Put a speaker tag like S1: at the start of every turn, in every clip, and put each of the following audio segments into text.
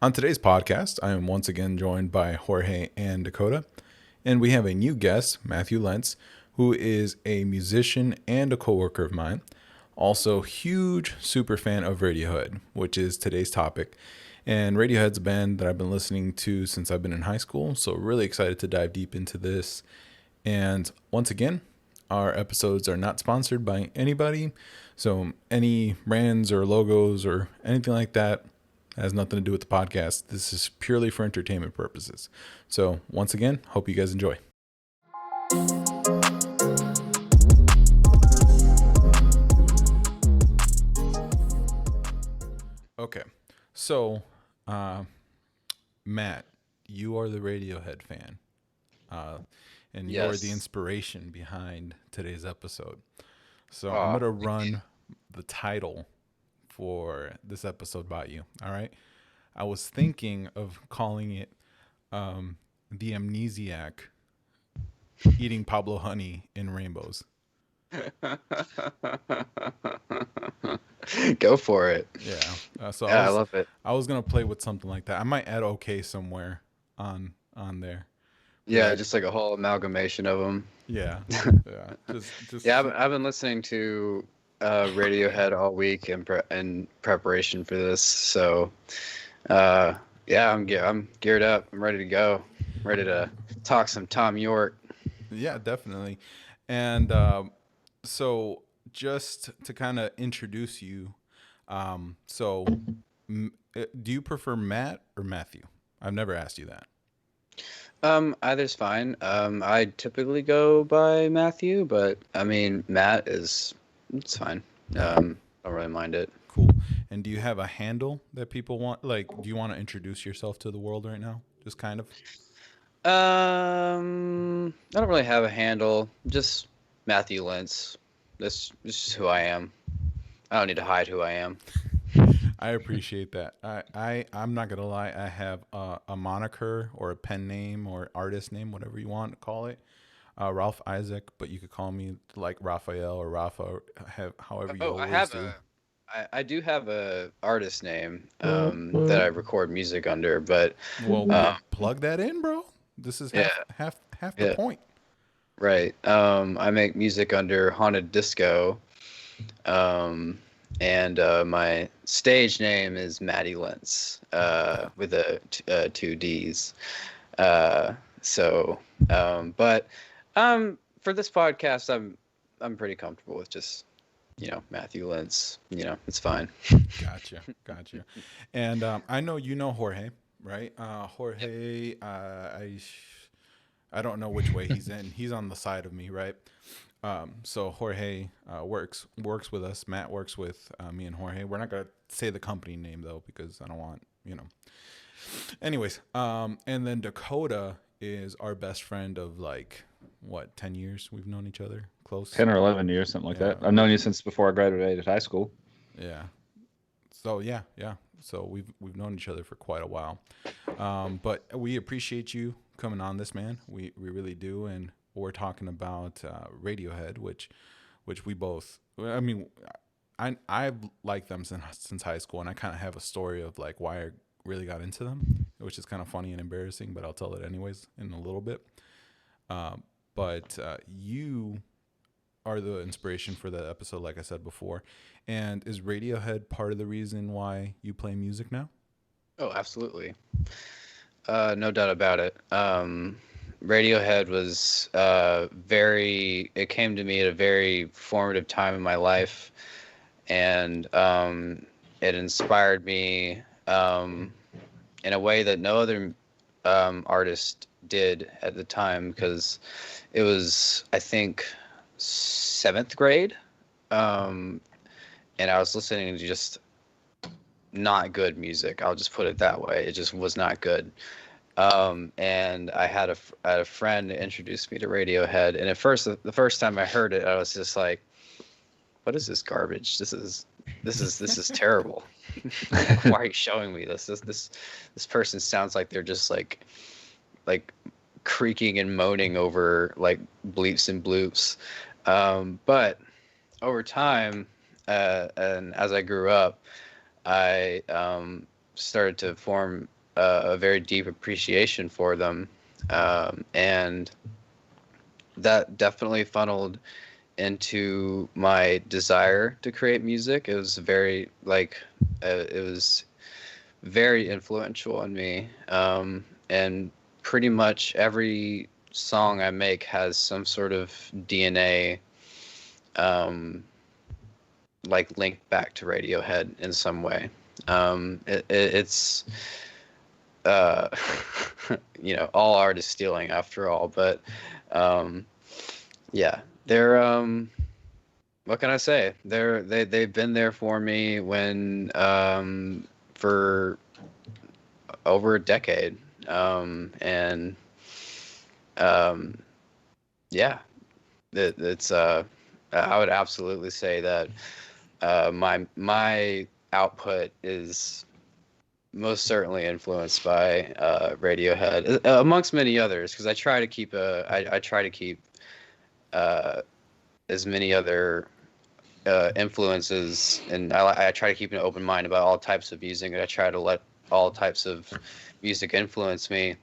S1: On today's podcast, I am once again joined by Jorge and Dakotah, and we have a new guest, Matthew Lentz, who is a musician and a coworker of mine. Also, huge super fan of Radiohead, which is today's topic. And Radiohead's a band that I've been listening to since I've been in high school, so really excited to dive deep into this. And once again, our episodes are not sponsored by anybody, so any brands or logos or anything like that has nothing to do with the podcast. This is purely for entertainment purposes. So once again, hope you guys enjoy. Okay, so Matt, you are the Radiohead fan, uh, and you're the
S2: Yes.
S1: inspiration behind today's episode. So I'm
S2: Oh,
S1: gonna
S2: thank you.
S1: run the title for this episode by you. All right. I was thinking of calling it the Amnesiac eating Pablo honey in rainbows.
S2: Go for it.
S1: Yeah. So I
S2: Yeah, I
S1: was
S2: love it.
S1: I was gonna play with something like that. I might add okay somewhere on there, but
S2: Yeah, just like a whole amalgamation of them.
S1: yeah, yeah. Just
S2: Yeah, I've been listening to Radiohead all week in preparation for this. So, yeah, I'm geared up. I'm ready to go. I'm ready to talk some Tom York.
S1: yeah, definitely. And so just to kind of introduce you, so do you prefer Matt or Matthew? I've never asked you that.
S2: Either's fine. I typically go by Matthew, but I mean Matt is it's fine.
S1: Okay,
S2: Don't really mind it.
S1: cool. And do you have a handle that people want? Like, do you want to introduce yourself to the world right now? Just kind of.
S2: I don't really have a handle. Just Matthew Lentz. This is who I am. I don't need to hide who I am.
S1: I appreciate that. I'm not gonna lie. I have a moniker or a pen name or artist name, whatever you want to call it. Ralph Isaac, but you could call me like Raphael or Rafa, or however you
S2: Oh,
S1: always do.
S2: I do have a artist name that I record music under, but
S1: Well,
S2: um
S1: plug that in, bro. This is
S2: yeah,
S1: half the
S2: yeah,
S1: point.
S2: right. I make music under Haunted Disco. Um and my stage name is Matty Lentz with two D's. Uh, so, but for this podcast, I'm pretty comfortable with just Matthew Lentz. It's fine.
S1: Gotcha. And I know you know Jorge, right?
S2: Yep.
S1: Jorge, I don't know which way he's in. He's on the side of me, right? So Jorge works with us. Matt works with me and Jorge. We're not gonna say the company name though because I don't want you know. Anyways, and then Dakotah is our best friend of like what 10 years we've known each other close.
S3: 10 or 11 years, something like
S1: Yeah,
S3: that. I've known you since before I graduated high school.
S1: yeah. So yeah. So we've known each other for quite a while. But we appreciate you coming on this, man. We really do, and we're talking about Radiohead, which we both. I mean, I've liked them since high school, and I kind of have a story of like why I really got into them, which is kind of funny and embarrassing, but I'll tell it anyways in a little bit. But you are the inspiration for that episode, like I said before. And is Radiohead part of the reason why you play music now?
S2: Oh, absolutely. No doubt about it. Radiohead was very. It came to me at a very formative time in my life, and it inspired me in a way that no other artist did at the time because it was, I think, seventh grade, um, and I was listening to just not good music. I'll just put it that way. It just was not good. And I had a friend that introduced me to Radiohead, and at first, the first time I heard it, I was just like, "What is this garbage? This is terrible. Like, why are you showing me this? This person sounds like they're just like creaking and moaning over like bleeps and bloops." But over time, and as I grew up, I started to form a very deep appreciation for them, and that definitely funneled into my desire to create music. It was very it was very influential on me, and pretty much every song I make has some sort of DNA, like linked back to Radiohead in some way. It's all art is stealing after all, but yeah, they're what can I say? They've been there for me when for over a decade, and yeah, it's I would absolutely say that my output is most certainly influenced by Radiohead, amongst many others, because I try to keep as many other influences, and I try to keep an open mind about all types of music, and I try to let all types of music influence me.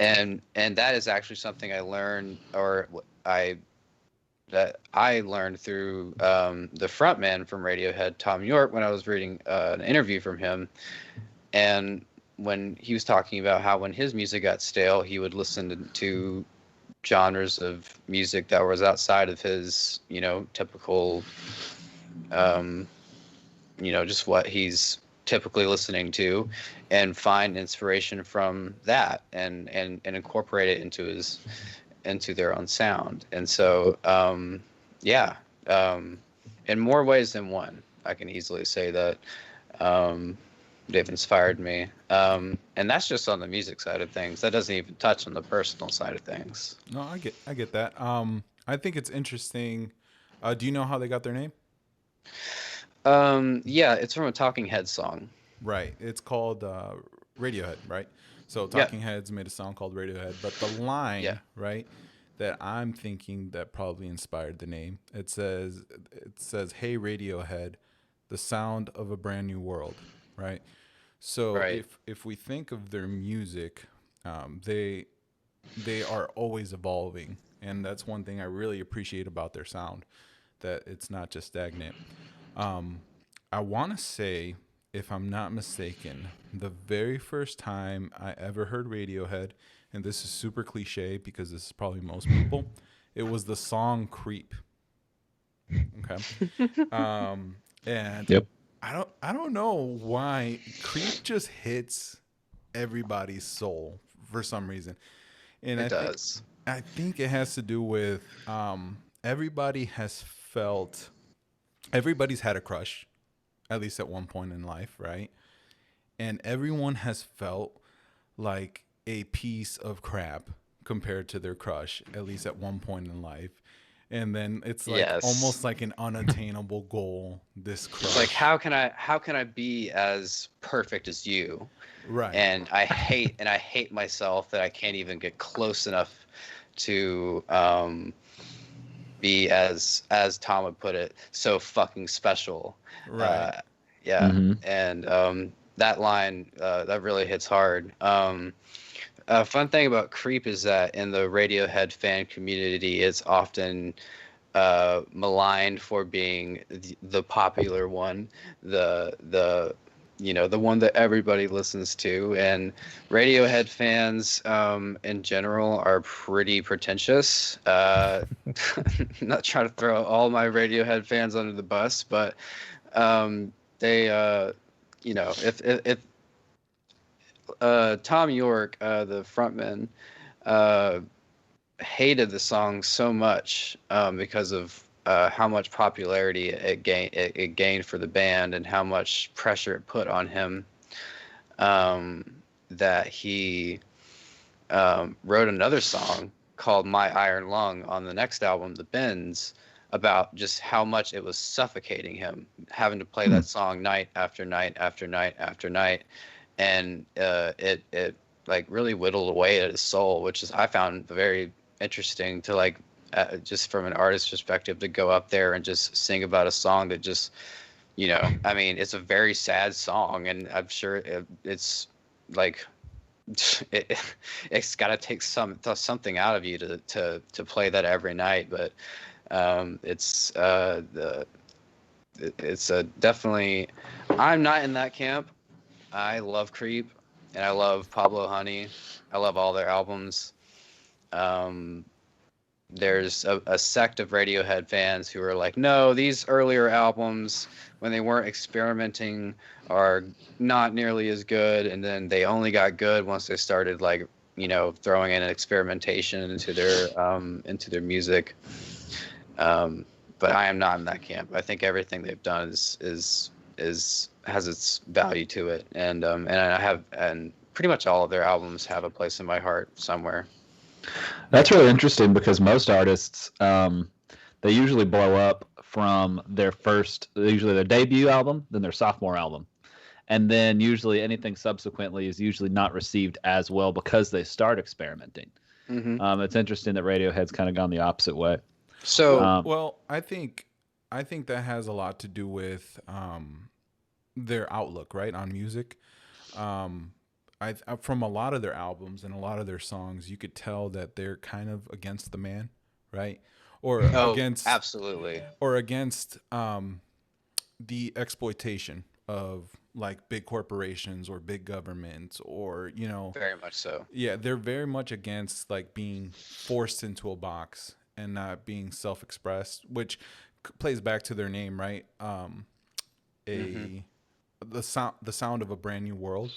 S2: And that is actually something I learned, that I learned through the frontman from Radiohead, Tom York, when I was reading an interview from him, and when he was talking about how when his music got stale, he would listen to genres of music that was outside of his, typical, just what he's typically listening to, and find inspiration from that, and incorporate it into their own sound. And so, in more ways than one, I can easily say that they've inspired me. And that's just on the music side of things. That doesn't even touch on the personal side of things.
S1: No, I get that. I think it's interesting. Do you know how they got their name?
S2: Yeah, it's from a Talking Heads song.
S1: Right. It's called Radiohead, right? So Talking Heads made a song called Radiohead, but the line, right, that I'm thinking that probably inspired the name. It says, "Hey Radiohead, the sound of a brand new world," right? So if we think of their music, they are always evolving, and that's one thing I really appreciate about their sound, that it's not just stagnant. I want to say, if I'm not mistaken, the very first time I ever heard Radiohead, and this is super cliche because this is probably most people, it was the song "Creep." Okay, and
S3: Yep.
S1: I don't know why "Creep" just hits everybody's soul for some reason, and
S2: It does.
S1: I think it has to do with everybody's had a crush, at least at one point in life, right? And everyone has felt like a piece of crap compared to their crush, at least at one point in life. And then it's like almost like an unattainable goal, this crush.
S2: It's like, how can I be as perfect as you?
S1: Right.
S2: And I hate myself that I can't even get close enough to be, as Tom would put it, so fucking special.
S1: Right.
S2: And that line that really hits hard. A fun thing about "Creep" is that in the Radiohead fan community, it's often maligned for being the popular one, the one that everybody listens to. And Radiohead fans in general are pretty pretentious. Not trying to throw all my Radiohead fans under the bus, but they if Tom York, the frontman, hated the song so much because of how much popularity it gained for the band, and how much pressure it put on him, that he wrote another song called "My Iron Lung" on the next album, The Bends, about just how much it was suffocating him, having to play that song night after night after night after night. And it like really whittled away at his soul, which is, I found very interesting to, just from an artist's perspective, to go up there and just sing about a song that just I mean, it's a very sad song, and I'm sure it's like it's got to take something out of you to play that every night. But it's definitely. I'm not in that camp. I love Creep, and I love Pablo Honey. I love all their albums. Um, there's a sect of Radiohead fans who are like, no, these earlier albums, when they weren't experimenting, are not nearly as good, and then they only got good once they started like throwing in an experimentation into their music. But I am not in that camp. I think everything they've done is has its value to it, and pretty much all of their albums have a place in my heart somewhere.
S3: That's really interesting because most artists, they usually blow up from usually their debut album, then their sophomore album. And then usually anything subsequently is usually not received as well because they start experimenting.
S2: Mm-hmm.
S3: It's interesting that Radiohead's kind of gone the opposite way.
S2: So,
S1: well, I think that has a lot to do with their outlook, right, on music. From a lot of their albums and a lot of their songs, you could tell that they're kind of against the man, right? Or against
S2: absolutely,
S1: or against the exploitation of like big corporations or big governments, or
S2: very much so.
S1: Yeah, they're very much against like being forced into a box and not being self-expressed, which plays back to their name, right? The sound of a brand new world.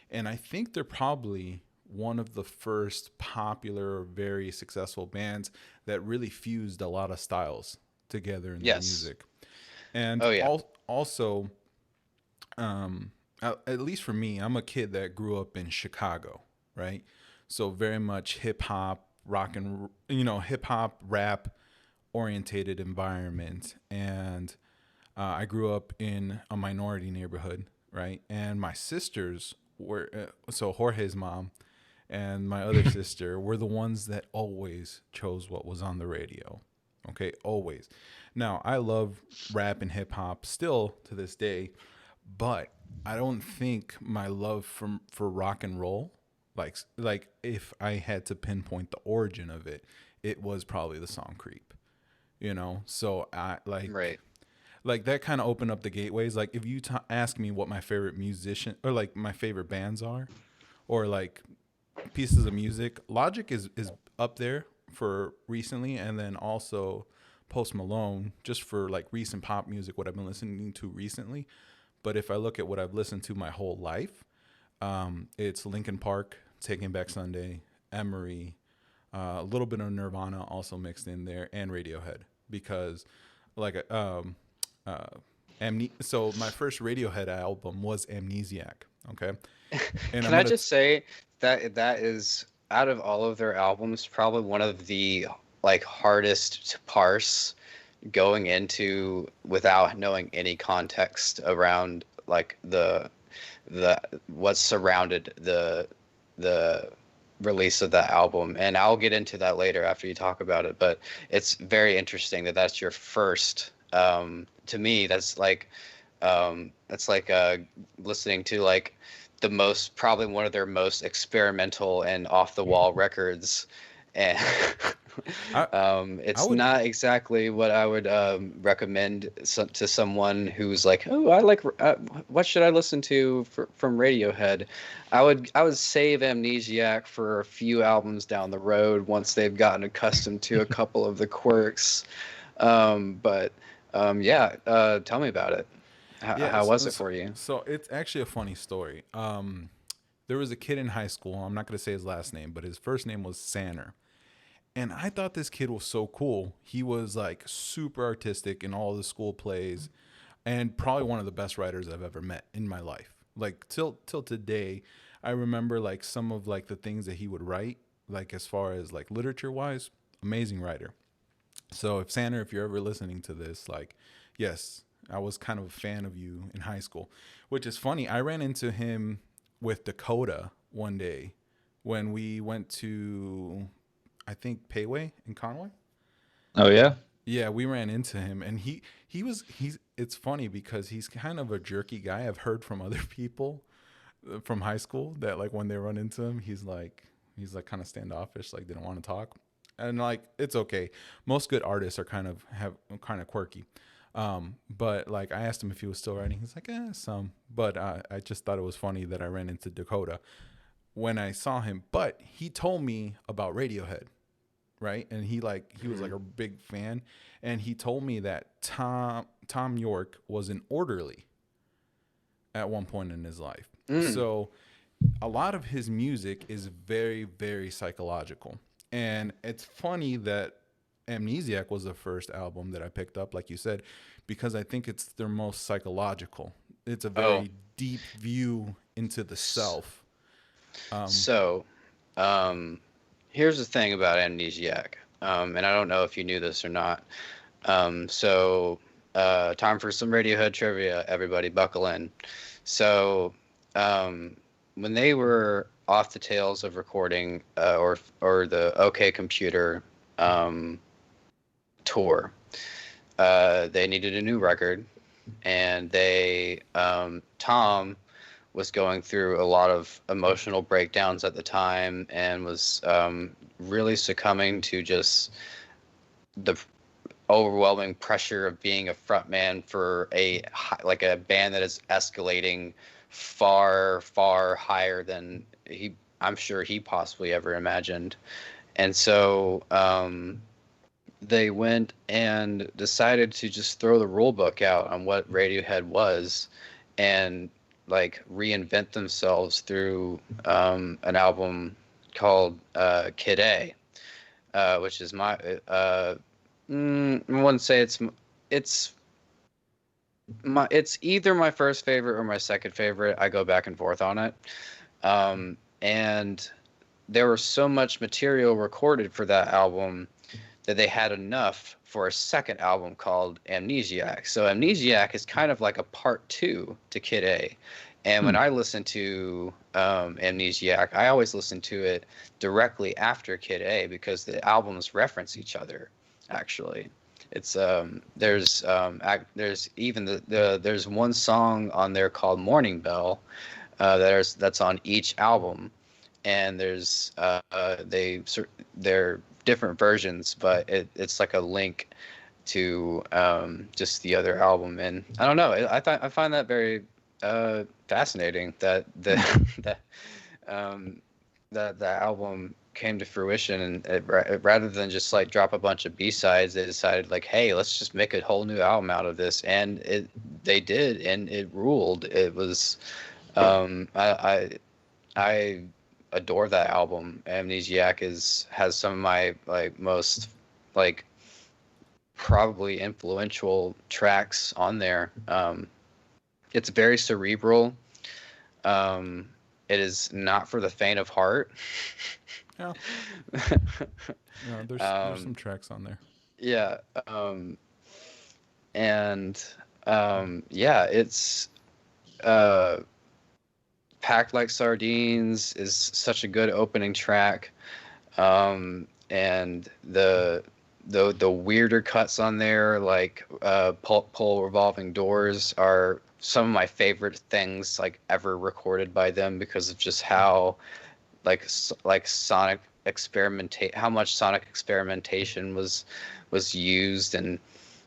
S1: And I think they're probably one of the first popular, very successful bands that really fused a lot of styles together in their music. And also, at least for me, I'm a kid that grew up in Chicago, right? So very much hip hop, hip hop, rap orientated environment. And I grew up in a minority neighborhood, right? And my sisters so Jorge's mom and my other sister were the ones that always chose what was on the radio. Okay, always. Now, I love rap and hip hop still to this day, but I don't think my love for rock and roll, like if I had to pinpoint the origin of it, it was probably the song Creep. So I
S2: right.
S1: Like that kind of opened up the gateways. Like if you ask me what my favorite musician or like my favorite bands are, or like pieces of music, Logic is up there for recently, and then also Post Malone just for like recent pop music, what I've been listening to recently. But if I look at what I've listened to my whole life, it's Linkin Park, Taking Back Sunday, Emery, a little bit of Nirvana also mixed in there, and Radiohead, because like so my first Radiohead album was Amnesiac. Okay. And
S2: Can I just say that is, out of all of their albums, probably one of the like hardest to parse, going into without knowing any context around like the what surrounded the release of that album. And I'll get into that later after you talk about it, but it's very interesting that that's your first. To me, that's like listening to like probably one of their most experimental and off the wall records, and it's not exactly what I would recommend to someone who's like, oh, I like what should I listen to from Radiohead. I would save Amnesiac for a few albums down the road once they've gotten accustomed to a couple of the quirks. Tell me about it. How was it for you?
S1: So it's actually a funny story. There was a kid in high school. I'm not going to say his last name, but his first name was Sanner. And I thought this kid was so cool. He was like super artistic in all the school plays, and probably one of the best writers I've ever met in my life. Like till today, I remember like some of like the things that he would write, like as far as like literature wise, amazing writer. So if Sanner, if you're ever listening to this, like, yes, I was kind of a fan of you in high school, which is funny. I ran into him with Dakotah one day when we went to, I think, Payway in Conway.
S3: Oh yeah.
S1: Yeah, we ran into him, and it's funny because he's kind of a jerky guy. I've heard from other people from high school that like when they run into him, he's like kind of standoffish, like they don't want to talk. And like it's okay. Most good artists are kind of quirky. But like I asked him if he was still writing. He's like, some. But I just thought it was funny that I ran into Dakotah when I saw him. But he told me about Radiohead, right? And he was like a big fan, and he told me that Tom York was an orderly at one point in his life. So a lot of his music is very, very psychological. And it's funny that Amnesiac was the first album that I picked up, like you said, because I think it's their most psychological. It's a very deep view into the self.
S2: Here's the thing about Amnesiac, and I don't know if you knew this or not. Time for some Radiohead trivia, everybody buckle in. So when they were off the tails of recording or the OK Computer tour, they needed a new record, and Tom was going through a lot of emotional breakdowns at the time and was really succumbing to just the overwhelming pressure of being a frontman for a band that is escalating far, far higher than I'm sure he possibly ever imagined. And so they went and decided to just throw the rule book out on what Radiohead was and like reinvent themselves through an album called Kid A, which is I wouldn't say it's either my first favorite or my second favorite. I go back and forth on it. And there was so much material recorded for that album that they had enough for a second album called Amnesiac. So Amnesiac is kind of like a part 2 to Kid A. And when I listen to Amnesiac, I always listen to it directly after Kid A because the albums reference each other, actually. It's there's even there's one song on there called Morning Bell that's on each album, and they're different versions, but it's like a link to just the other album. And I don't know, I find that very fascinating that the album came to fruition, and rather than just like drop a bunch of B-sides, they decided like, hey, let's just make a whole new album out of this, and they did, and it ruled. It was I adore that album. Amnesiac has some of my like most like probably influential tracks on there. It's very cerebral. It is not for the faint of heart.
S1: Yeah. No, there's some tracks on there.
S2: Yeah. It's Packed Like Sardines is such a good opening track. And the weirder cuts on there, like Pole Revolving Doors, are some of my favorite things like ever recorded by them because of just how how much sonic experimentation was used, and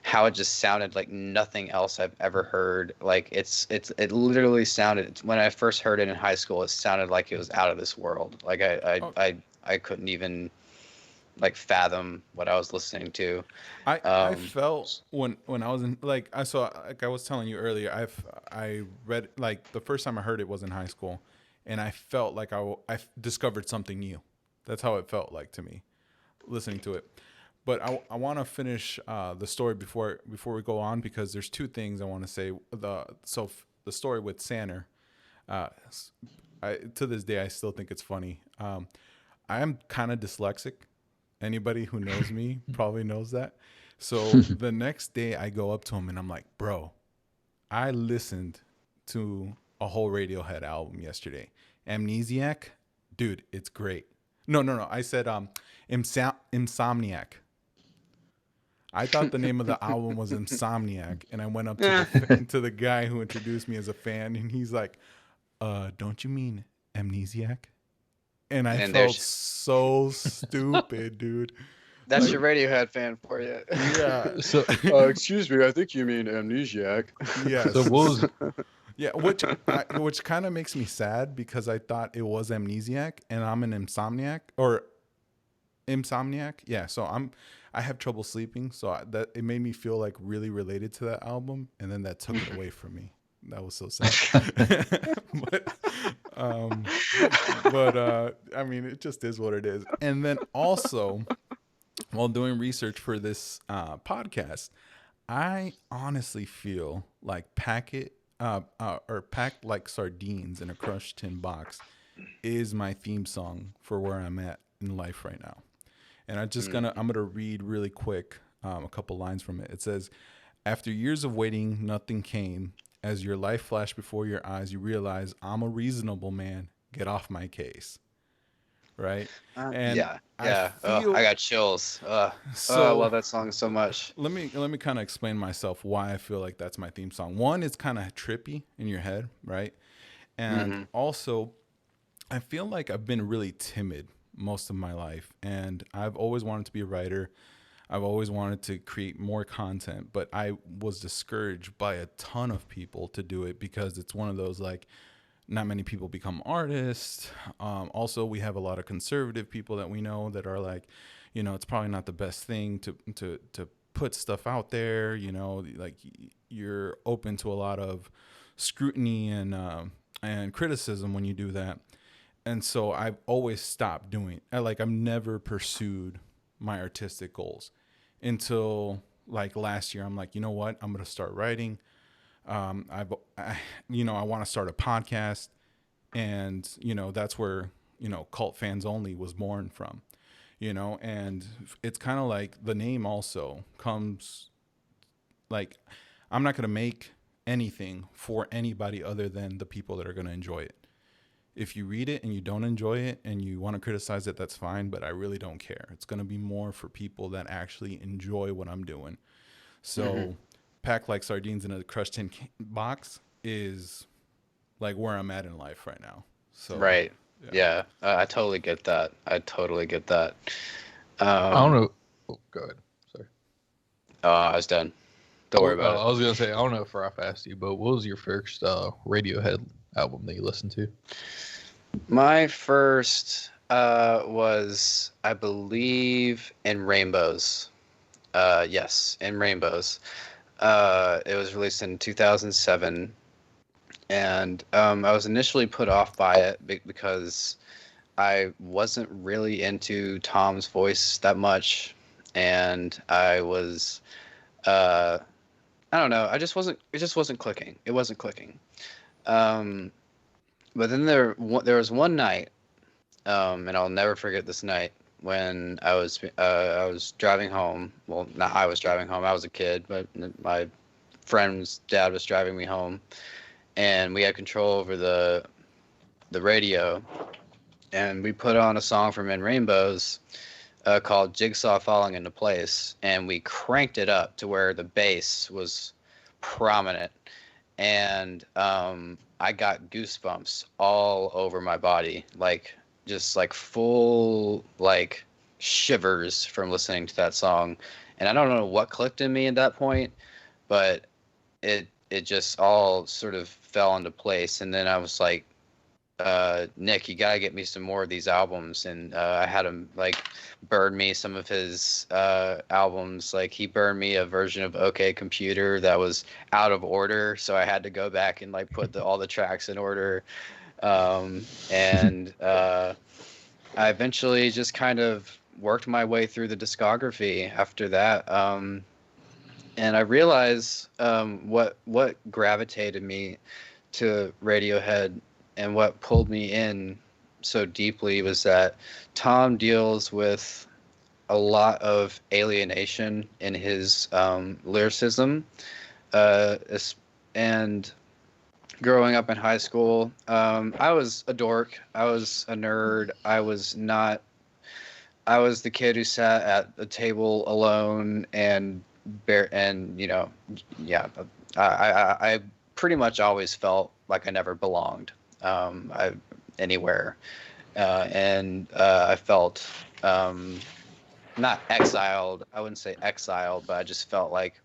S2: how it just sounded like nothing else I've ever heard. Like it literally sounded, when I first heard it in high school, it sounded like it was out of this world. Like I couldn't even like fathom what I was listening to.
S1: I felt when I was in like I was telling you earlier, I read like the first time I heard it was in high school, and I felt like I discovered something new. That's how it felt like to me listening to it. But I want to finish the story before we go on, because there's two things I want to say. The story with Sanner, to this day I still think it's funny. I am kind of dyslexic. Anybody who knows me probably knows that. So the next day I go up to him and I'm like, bro, I listened to a whole Radiohead album yesterday. Amnesiac, dude, it's great. No. I said Insomniac. I thought the name of the album was Insomniac, and I went up to to the guy who introduced me as a fan, and he's like, don't you mean Amnesiac? And I felt so stupid, dude.
S2: That's your Radiohead fan for you.
S1: Yeah.
S4: So,
S2: Excuse me, I think you mean Amnesiac.
S1: Yes.
S4: so what was
S1: Yeah, which kind of makes me sad because I thought it was Amnesiac and I'm an Insomniac. Yeah, so I have trouble sleeping, so that it made me feel like really related to that album, and then that took it away from me. That was so sad. but I mean, it just is what it is. And then also, while doing research for this podcast, I honestly feel like packed like sardines in a crushed tin box is my theme song for where I'm at in life right now. And I'm gonna read really quick a couple lines from it. It says, "After years of waiting, nothing came. As your life flashed before your eyes, you realize I'm a reasonable man. Get off my case." Right? And
S2: yeah.
S1: I
S2: got chills. I love that song so much.
S1: Let me kind of explain myself why I feel like that's my theme song. One, it's kind of trippy in your head, right? And also, I feel like I've been really timid most of my life, and I've always wanted to be a writer. I've always wanted to create more content, but I was discouraged by a ton of people to do it because it's one of those, like, not many people become artists. Also, we have a lot of conservative people that we know that are like, it's probably not the best thing to put stuff out there. Like you're open to a lot of scrutiny and criticism when you do that. And so I've always stopped doing it. I've never pursued my artistic goals until like last year. I'm like, you know what? I'm going to start writing. I want to start a podcast, and, that's where, Cult Fans Only was born from, and it's kind of like the name also comes like, I'm not going to make anything for anybody other than the people that are going to enjoy it. If you read it and you don't enjoy it and you want to criticize it, that's fine, but I really don't care. It's going to be more for people that actually enjoy what I'm doing. So packed like sardines in a crushed tin box is like where I'm at in life right now. So
S2: right. Yeah. I totally get that. I
S4: don't know. Oh, go ahead. Sorry.
S2: I was done. Don't worry about it.
S4: I was gonna say, I don't know if Ralf asked you, but what was your first Radiohead album that you listened to?
S2: My first was, I believe, In Rainbows. Yes, In Rainbows. It was released in 2007, and I was initially put off by it because I wasn't really into Tom's voice that much, and I was, I don't know, it just wasn't clicking. It wasn't clicking. But then there was one night, and I'll never forget this night, when I was driving home. Well, not I was driving home. I was a kid, but my friend's dad was driving me home, and we had control over the radio, and we put on a song from In Rainbows called "Jigsaw Falling into Place," and we cranked it up to where the bass was prominent, and I got goosebumps all over my body, just like full like shivers from listening to that song. And I don't know what clicked in me at that point, but it just all sort of fell into place. And then I was like, Nick, you gotta get me some more of these albums. And I had him like burn me some of his albums. Like he burned me a version of OK Computer that was out of order, so I had to go back and like put all the tracks in order. And I eventually just kind of worked my way through the discography after that. And I realized what gravitated me to Radiohead and what pulled me in so deeply was that Tom deals with a lot of alienation in his lyricism. And growing up in high school, I was a dork. I was a nerd. I was not I was the kid who sat at the table alone and you know, yeah, I pretty much always felt like I never belonged I anywhere, and I felt not exiled. I wouldn't say exiled, but I just felt like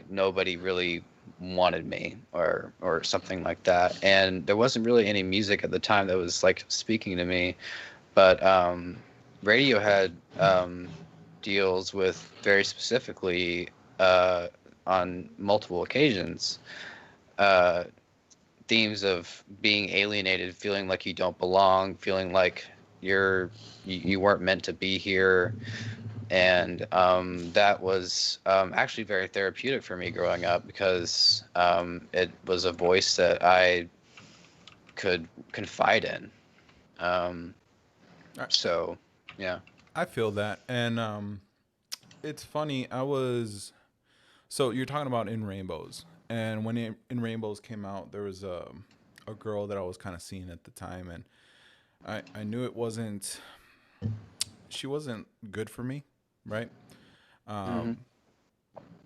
S2: nobody really wanted me or something like that. And there wasn't really any music at the time that was like speaking to me, but Radiohead deals with very specifically on multiple occasions uh, themes of being alienated, feeling like you don't belong, feeling like you weren't meant to be here. And that was actually very therapeutic for me growing up, because it was a voice that I could confide in. So, yeah.
S1: I feel that, and it's funny. So you're talking about In Rainbows, and when In Rainbows came out, there was a girl that I was kind of seeing at the time, and I knew she wasn't good for me, right?
S2: Hmm.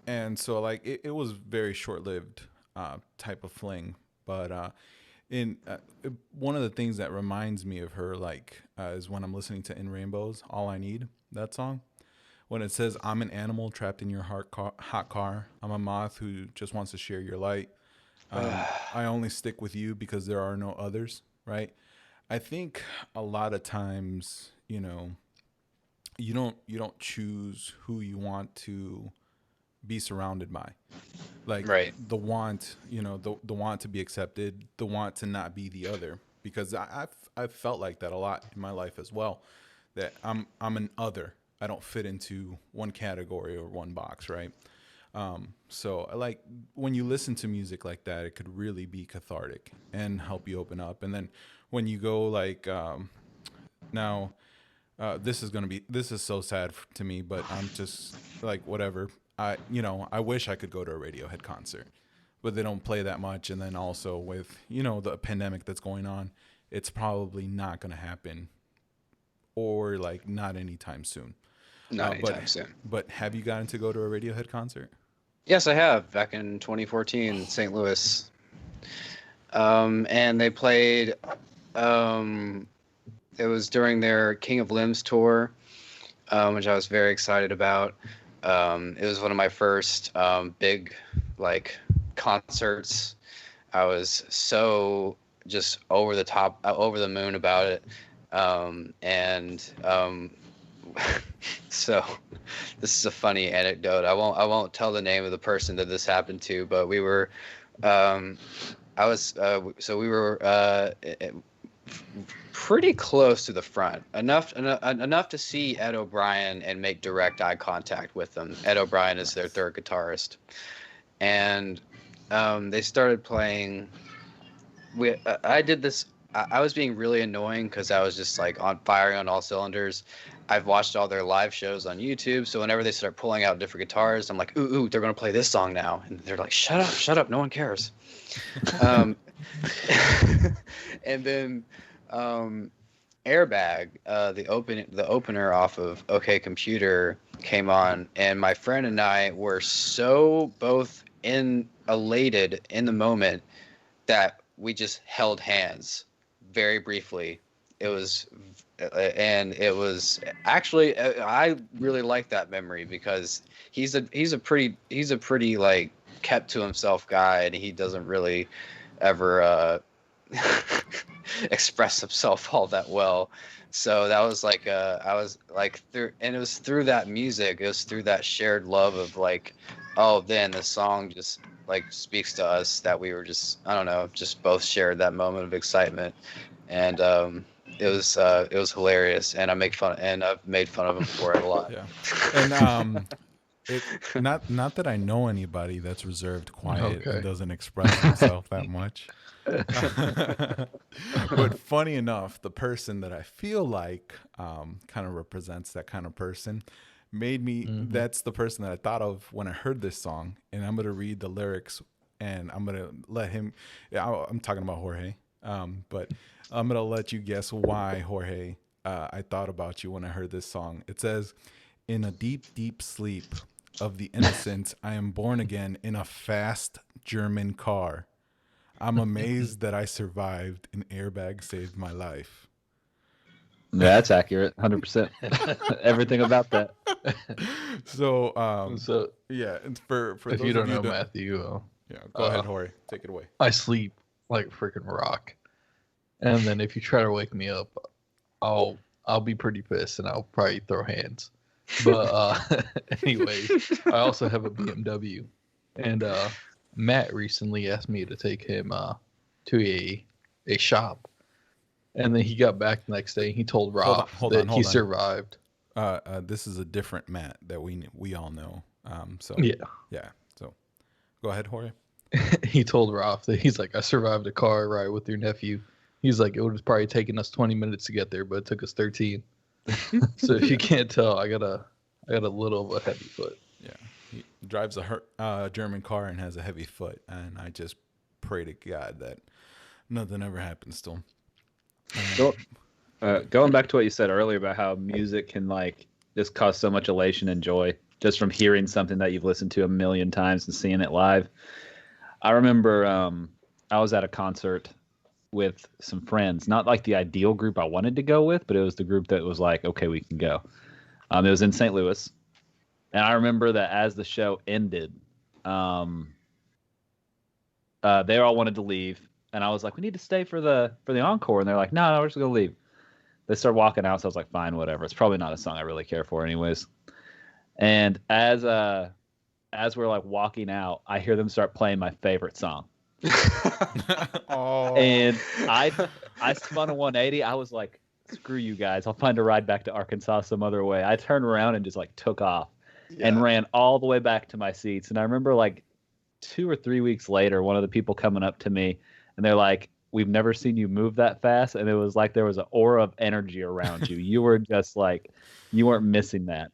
S1: And so like it was very short lived type of fling, but in one of the things that reminds me of her like is when I'm listening to In Rainbows, All I Need, that song, when it says, I'm an animal trapped in your hot car, I'm a moth who just wants to share your light, I only stick with you because there are no others, right? I think a lot of times, you don't choose who you want to be surrounded by. Like
S2: Right.
S1: the want, the want to be accepted, the want to not be the other. Because I've felt like that a lot in my life as well. That I'm an other. I don't fit into one category or one box, right? So I like when you listen to music like that, it could really be cathartic and help you open up. And then when you go like now, this is so sad to me, but I'm just like whatever. I wish I could go to a Radiohead concert, but they don't play that much. And then also with the pandemic that's going on, it's probably not going to happen, or like not anytime soon.
S2: Not anytime soon.
S1: But have you gotten to go to a Radiohead concert?
S2: Yes, I have, back in 2014 in St. Louis. And they played, it was during their King of Limbs tour, which I was very excited about. It was one of my first big like concerts. I was so just over the top, over the moon about it. And so this is a funny anecdote. I won't tell the name of the person that this happened to, but we were we were pretty close to the front, enough to see Ed O'Brien and make direct eye contact with them. Ed O'Brien is their third guitarist, and they started playing. I did this. I was being really annoying because I was just like firing on all cylinders. I've watched all their live shows on YouTube, so whenever they start pulling out different guitars, I'm like, ooh, they're gonna play this song now, and they're like, shut up, no one cares. And then Airbag, the opener off of OK Computer, came on, and my friend and I were so both elated in the moment that we just held hands very briefly. It was actually, I really like that memory, because he's a pretty like kept to himself guy, and he doesn't really ever express himself all that well. So that was like I was like through, and it was through that music, it was through that shared love of like, oh, then the song just like speaks to us, that we were just, I don't know, just both shared that moment of excitement. And it was hilarious, and I've made fun of him for it a lot.
S1: Yeah. And not that I know anybody that's reserved, quiet, and doesn't express himself that much. But funny enough, the person that I feel like kind of represents that kind of person made me, that's the person that I thought of when I heard this song. And I'm going to read the lyrics, and I'm going to let him, I'm talking about Jorge, but I'm going to let you guess why Jorge I thought about you when I heard this song. It says, "In a deep, deep sleep of the innocent, I am born again in a fast German car. I'm amazed that I survived. An airbag saved my life."
S3: That's accurate, 100%. Everything about that.
S1: So,
S4: So
S1: yeah, it's for
S4: if
S1: those
S4: you don't
S1: of you
S4: know
S1: that,
S4: Matthew,
S1: yeah, go ahead, Jorge, take it away.
S4: I sleep like a freaking rock, and then if you try to wake me up, I'll be pretty pissed and I'll probably throw hands. But anyways, I also have a BMW, and Matt recently asked me to take him to a shop, and then he got back the next day. And he told Ralf that he survived.
S1: This is a different Matt that we all know. So
S4: Yeah.
S1: So go ahead, Jorge.
S4: He told Ralf that he's like, I survived a car ride with your nephew. He's like, it would have probably taken us 20 minutes to get there, but it took us 13. So if you can't tell, I got a little of a heavy foot.
S1: Yeah, he drives a German car and has a heavy foot, and I just pray to God that nothing ever happens to him.
S3: Going back to what you said earlier about how music can like just cause so much elation and joy just from hearing something that you've listened to a million times and seeing it live. I remember I was at a concert with some friends, not like the ideal group I wanted to go with, but it was the group that was like, okay, we can go. It was in St. Louis. And I remember that as the show ended, they all wanted to leave. And I was like, we need to stay for the encore. And they're like, no, we're just going to leave. They started walking out. So I was like, fine, whatever. It's probably not a song I really care for anyways. And as we're like walking out, I hear them start playing my favorite song.
S1: Oh.
S3: And I spun a 180. I was like, screw you guys. I'll find a ride back to Arkansas some other way. I turned around and just like took off and ran all the way back to my seats. And I remember like 2 or 3 weeks later, one of the people coming up to me and they're like, we've never seen you move that fast. And it was like there was an aura of energy around you. You were just like, you weren't missing that.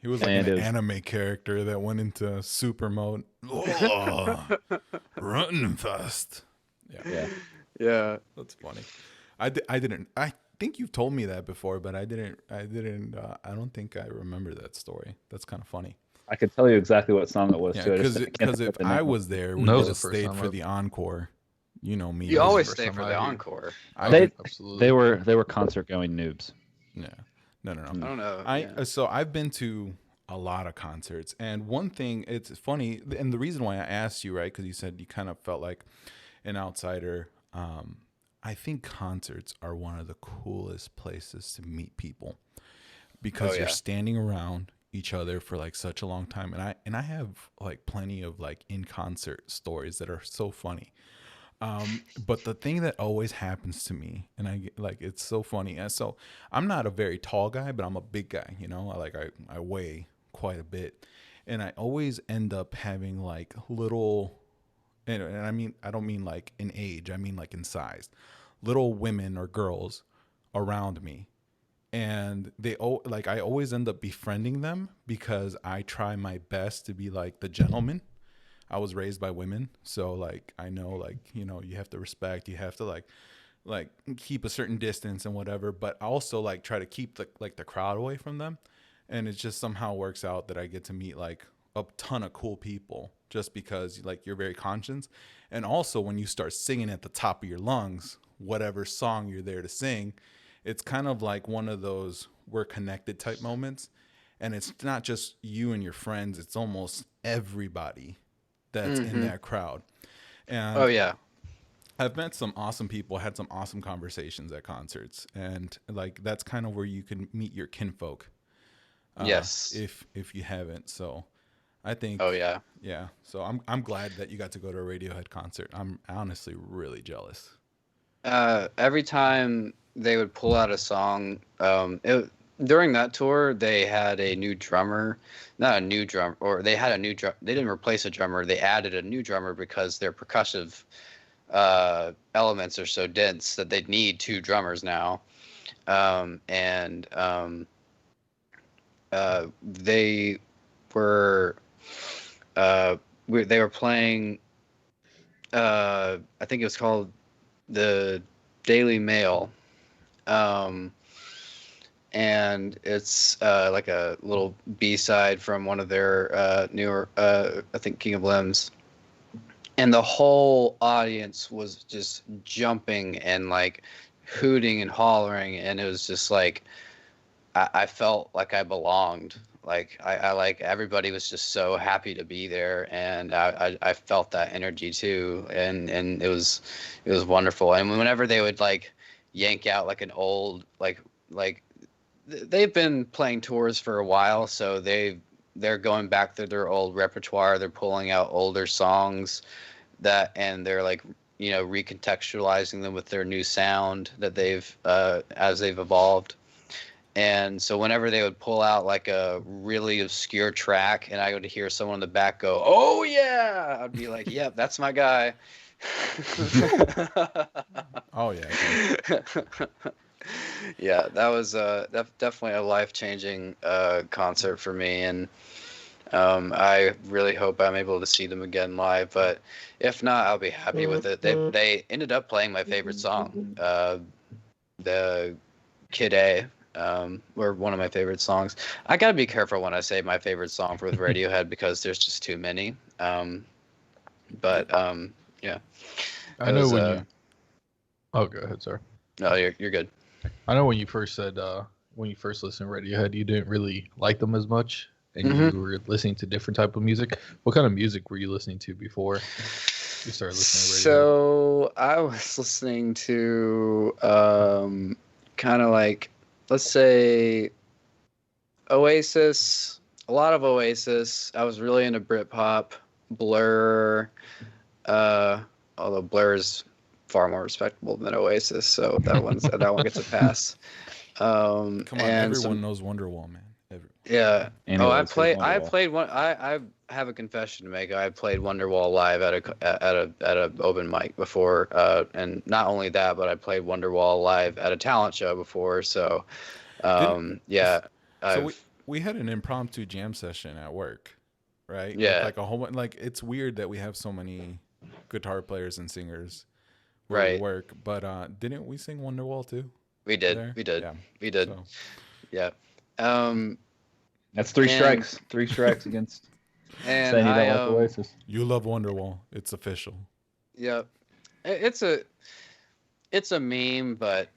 S1: He was like an anime character that went into super mode. Oh, running fast.
S2: Yeah.
S1: That's funny. I think you've told me that before, but I don't think I remember that story. That's kind of funny.
S3: I could tell you exactly what song it was.
S1: Yeah, because if I was there, we would have stayed for the encore. You know me.
S2: You always stay for the encore.
S3: They were concert going noobs.
S1: Yeah. No.
S2: I don't know.
S1: So I've been to a lot of concerts, and one thing, it's funny, and the reason why I asked you, right, because you said you kind of felt like an outsider. I think concerts are one of the coolest places to meet people because you're standing around each other for like such a long time, and I have like plenty of like in concert stories that are so funny. But the thing that always happens to me, and I get like, it's so funny. And so I'm not a very tall guy, but I'm a big guy, you know, I weigh quite a bit, and I always end up having like little, and I mean, I don't mean like in age, I mean like in size, little women or girls around me. And I always end up befriending them because I try my best to be like the gentleman. I was raised by women, so like I know, like, you know, you have to respect, you have to like keep a certain distance and whatever, but I also like try to keep the crowd away from them. And it just somehow works out that I get to meet like a ton of cool people just because like you're very conscious. And also when you start singing at the top of your lungs, whatever song you're there to sing, it's kind of like one of those we're connected type moments. And it's not just you and your friends, it's almost everybody that's in that crowd. And I've met some awesome people, had some awesome conversations at concerts, and like that's kind of where you can meet your kinfolk.
S2: Yes.
S1: If you haven't. So I think so I'm glad that you got to go to a Radiohead concert. I'm honestly really jealous.
S2: Every time they would pull out a song, during that tour, they had a new drummer, not a new drum, or they had a new drum. They didn't replace a drummer. They added a new drummer because their percussive elements are so dense that they need 2 drummers now. They were playing. I think it was called the Daily Mail. and it's like a little B-side from one of their newer, I think, King of Limbs. And the whole audience was just jumping and like hooting and hollering, and it was just like I felt like I belonged. Like I like everybody was just so happy to be there, and I felt that energy too, and it was wonderful. And whenever they would like yank out like an old like they've been playing tours for a while, so they're going back through their old repertoire. They're pulling out older songs and they're like, you know, recontextualizing them with their new sound that they've as they've evolved. And so whenever they would pull out like a really obscure track and I would hear someone in the back go, "Oh yeah," I'd be like, "Yep, that's my guy."
S1: Oh yeah.
S2: Yeah, that was definitely a life-changing concert for me, and I really hope I'm able to see them again live. But if not, I'll be happy with it. They ended up playing my favorite song, the Kid A. Were one of my favorite songs. I gotta be careful when I say my favorite song with Radiohead because there's just too many. But yeah.
S4: I know when you. Oh, go ahead, sir.
S2: No, you're good.
S4: I know when you first said when you first listened to Radiohead, you didn't really like them as much, and you were listening to different type of music. What kind of music were you listening to before you started listening to Radiohead?
S2: So I was listening to kind of like, let's say, Oasis, a lot of Oasis. I was really into Britpop, Blur, although Blur is far more respectable than Oasis, so that one gets a pass.
S1: Come on, everyone knows Wonderwall, man.
S2: Yeah.
S3: Anyways,
S2: I played one. I have a confession to make. I played Wonderwall live at a open mic before, and not only that, but I played Wonderwall live at a talent show before. So, yeah.
S1: So we had an impromptu jam session at work, right?
S2: Yeah.
S1: With like a whole like it's weird that we have so many guitar players and singers where
S2: Right.
S1: we work, but didn't we sing Wonderwall too?
S2: We did.
S1: There?
S2: We did.
S1: Yeah.
S2: We did.
S1: So,
S2: Yeah.
S3: That's three
S2: And-
S3: strikes. 3 strikes against
S2: And
S3: saying you
S2: I,
S3: don't like Oasis.
S1: you love Wonderwall. It's official.
S2: yeah, it's a meme, but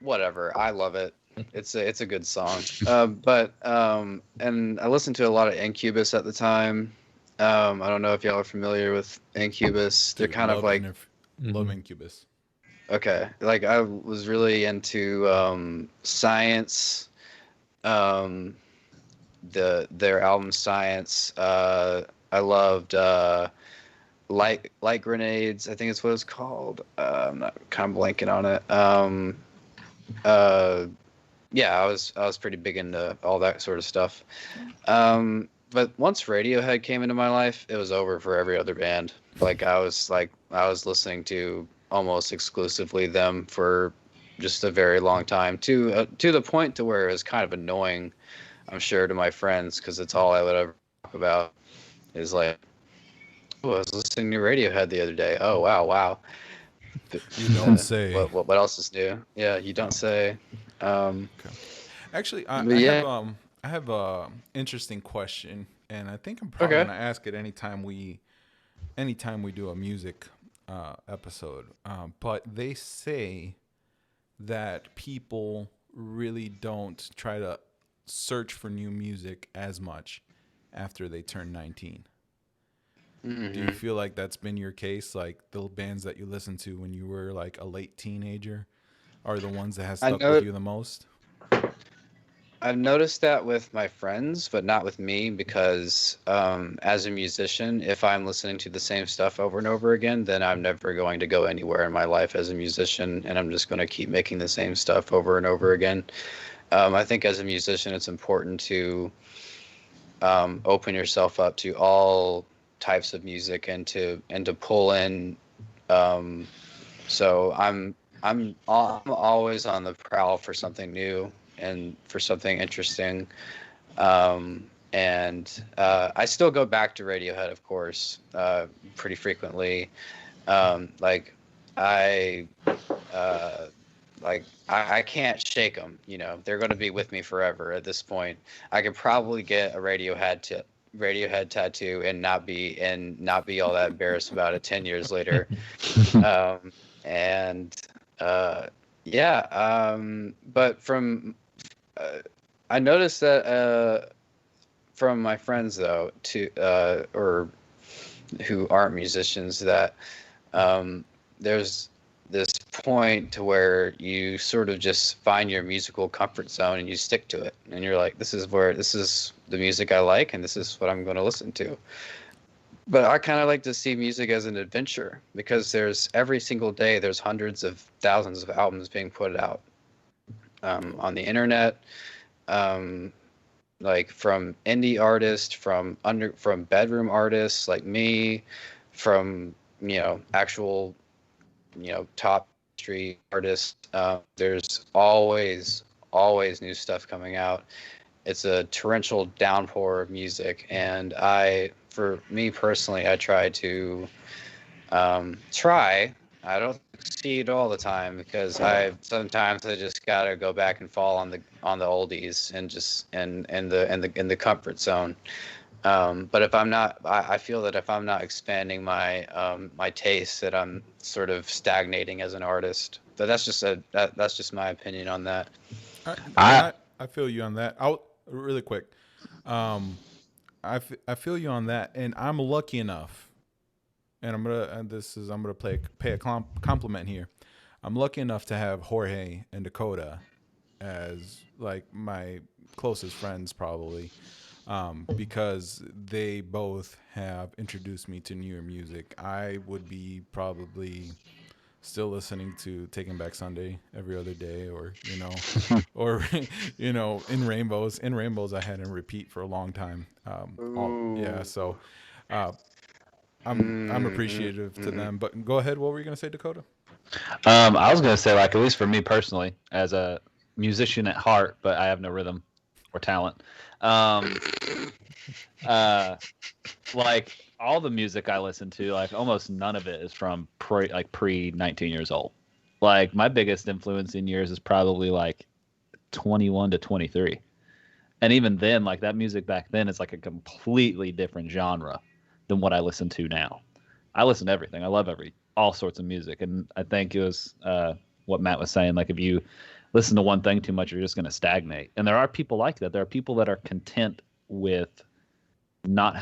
S2: whatever. I love it. It's a good song. And I listened to a lot of Incubus at the time. I don't know if y'all are familiar with Incubus. They're
S1: Dude,
S2: kind of like,
S1: love Incubus.
S2: okay, like I was really into Science, their album Science. I loved Light Grenades, I think it's what it's called. I'm not kind of blanking on it. Yeah, I was pretty big into all that sort of stuff. But once Radiohead came into my life, it was over for every other band. I was listening to almost exclusively them for just a very long time, to the point to where it was kind of annoying, I'm sure, to my friends, because it's all I would ever talk about is like, oh, I was listening to Radiohead the other day. Oh, wow.
S1: You don't say.
S2: What else is new? Yeah, you don't say.
S1: Okay. Actually, I have a interesting question, and I think I'm probably gonna ask it anytime we do a music episode. But they say that people really don't try to search for new music as much after they turn 19.
S2: Mm-hmm.
S1: Do you feel like that's been your case? Like the bands that you listened to when you were like a late teenager are the ones that have stuck with you the most?
S2: I've noticed that with my friends, but not with me, because as a musician, if I'm listening to the same stuff over and over again, then I'm never going to go anywhere in my life as a musician, and I'm just going to keep making the same stuff over and over again. I think as a musician, it's important to open yourself up to all types of music and to pull in. So I'm always on the prowl for something new and for something interesting. And I still go back to Radiohead, of course, pretty frequently. Like I I can't shake them. You know, they're going to be with me forever at this point. I could probably get a Radiohead tattoo and not be all that embarrassed about it 10 years later. And yeah, but from I noticed that from my friends though, or who aren't musicians, that there's this point to where you sort of just find your musical comfort zone and you stick to it, and you're like, this is the music I like, and this is what I'm going to listen to. But I kind of like to see music as an adventure, because there's every single day there's hundreds of thousands of albums being put out on the internet, like from indie artists, from bedroom artists like me, from actual top street artists. There's always new stuff coming out. It's a torrential downpour of music, and for me personally, I try to I don't succeed all the time, because sometimes I just gotta go back and fall on the oldies and just in the comfort zone. But if I'm not, I feel that if I'm not expanding my my taste, that I'm sort of stagnating as an artist. But that's just my opinion on that.
S1: I feel you on that. I'll really quick. I feel you on that, and I'm lucky enough, and I'm gonna pay a compliment here. I'm lucky enough to have Jorge and Dakotah as like my closest friends, probably. Because they both have introduced me to newer music. I would be probably still listening to Taking Back Sunday every other day, or or In Rainbows. In Rainbows, I had in repeat for a long time. So I'm appreciative to them. But go ahead. What were you gonna say, Dakotah?
S3: I was gonna say, like, at least for me personally, as a musician at heart, but I have no rhythm or talent. Like all the music I listen to, like almost none of it is from pre 19 years old. Like my biggest influence in years is probably like 21 to 23. And even then, like that music back then is like a completely different genre than what I listen to now. I listen to everything. I love all sorts of music. And I think it was what Matt was saying. Like if you listen to one thing too much, you're just going to stagnate. And there are people like that. There are people that are content with not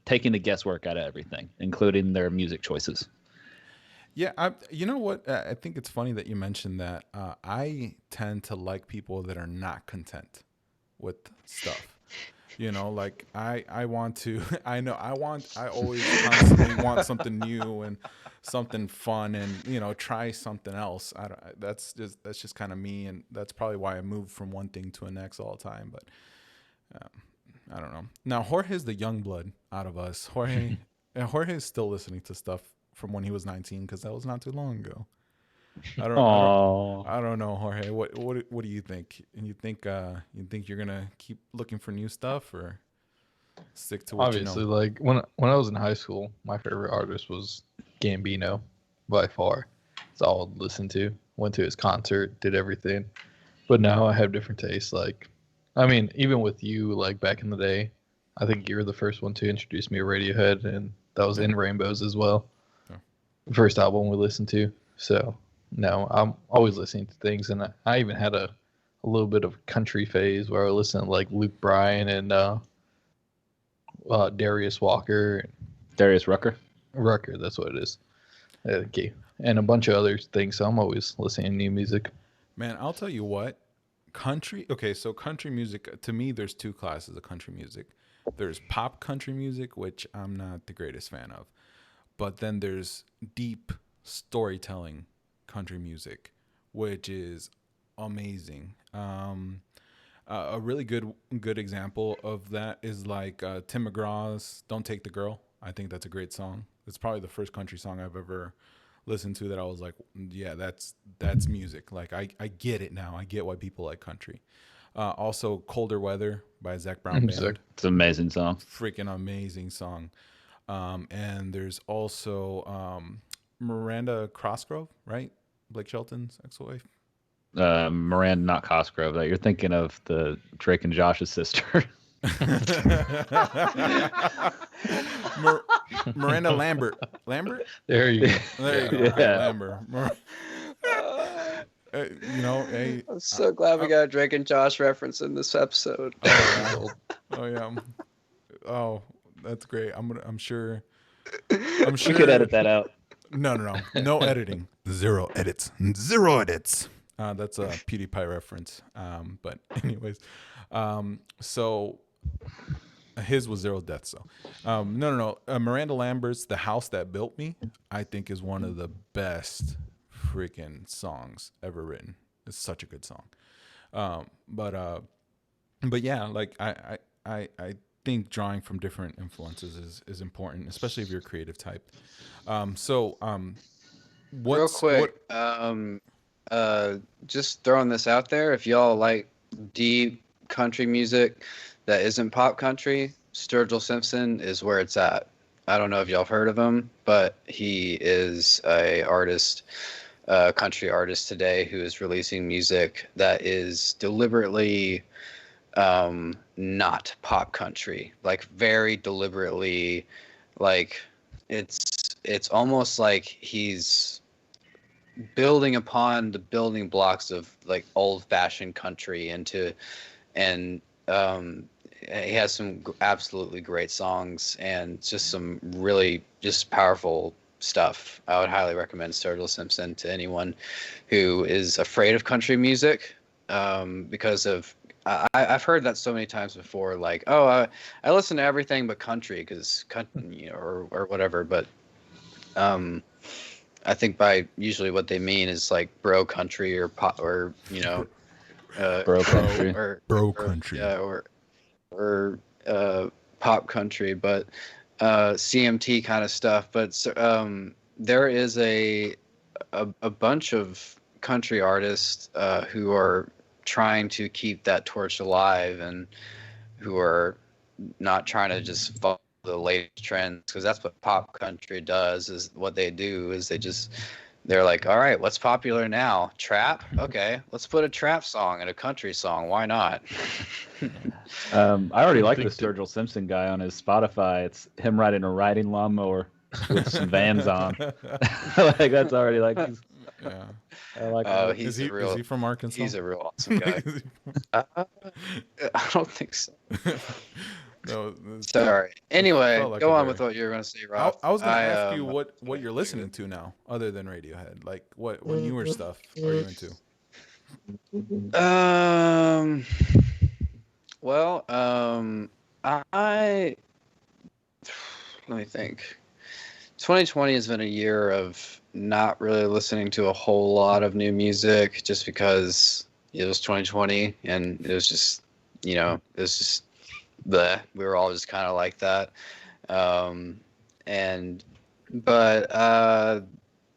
S3: taking the guesswork out of everything, including their music choices.
S1: Yeah, you know what? I think it's funny that you mentioned that. I tend to like people that are not content with stuff. Like I want to. I always constantly want something new and something fun, and try something else. That's just kind of me, and that's probably why I move from one thing to the next all the time. But I don't know. Now Jorge's the young blood out of us. Jorge is still listening to stuff from when he was 19, because that was not too long ago. I don't know, Jorge. What do you think? And you think you're gonna keep looking for new stuff, or stick to what
S4: Obviously, like when I was in high school, my favorite artist was Gambino, by far. It's all I listened to. Went to his concert, did everything. But now I have different tastes. Like, I mean, even with you, like back in the day, I think you were the first one to introduce me to Radiohead, and that was In Rainbows as well.
S1: Yeah.
S4: First album we listened to. So no, I'm always listening to things, and I even had a little bit of country phase where I listened to like Luke Bryan and Darius Walker.
S3: Darius Rucker.
S4: Rucker, that's what it is. Okay. And a bunch of other things. So I'm always listening to new music.
S1: Man, I'll tell you what. Country. Okay, so country music, to me, there's two classes of country music. There's pop country music, which I'm not the greatest fan of. But then there's deep storytelling country music, which is amazing. A really good example of that is like Tim McGraw's "Don't Take the Girl." I think that's a great song. It's probably the first country song I've ever listened to that I was like, yeah, that's music. Like I get it now. I get why people like country. Also, "Colder Weather" by Zach Brown Band.
S3: It's an amazing song.
S1: Freaking amazing song. And there's also Miranda Cosgrove, right? Blake Shelton's ex-wife.
S3: Miranda, not Cosgrove. You're thinking of the Drake and Josh's sister.
S1: Miranda Lambert. Lambert?
S4: There you go.
S1: There you go. Okay,
S3: Yeah.
S1: Lambert. Hey.
S2: I'm so glad we got a Drake and Josh reference in this episode.
S1: Oh yeah. Oh, that's great. I'm sure.
S3: We could edit that out.
S1: No editing. Zero edits. That's a PewDiePie reference. But anyways, so his was zero deaths though. No. Miranda Lambert's "The House That Built Me" I think is one of the best freaking songs ever written. It's such a good song. But yeah, like I think drawing from different influences is important, especially if you're a creative type.
S2: Real quick, just throwing this out there, if y'all like deep country music that isn't pop country, Sturgill Simpson is where it's at. I don't know if y'all have heard of him, but he is a artist, country artist today who is releasing music that is deliberately not pop country, like very deliberately, like it's almost like he's building upon the building blocks of like old-fashioned country and he has some absolutely great songs and just some really just powerful stuff. I would highly recommend Sturgill Simpson to anyone who is afraid of country music, because of I've heard that so many times before, like, I listen to everything but country because or whatever, but I think by usually what they mean is like bro country or pop or
S3: Bro country.
S1: Bro country.
S2: Or pop country, but CMT kind of stuff. But there is a bunch of country artists who are trying to keep that torch alive and who are not trying to just follow the latest trends, because that's what pop country does. Is what they do is they're like, all right, what's popular now? Trap? Okay, let's put a trap song and a country song. Why not?
S3: I already like the Sturgill Simpson guy on his Spotify. It's him riding a riding lawnmower with some Vans on. Like that's already like.
S1: Yeah.
S3: I like.
S1: Is he from Arkansas?
S2: He's a real awesome guy. I don't think so.
S1: No,
S2: sorry. Anyway,
S1: like
S2: go on with what you were going to say, Ralf.
S1: I was going to ask you what you're listening to now, other than Radiohead. Like, what newer stuff are you into?
S2: Well, let me think. 2020 has been a year of not really listening to a whole lot of new music, just because it was 2020 and it was just, we were all just kind of like that. But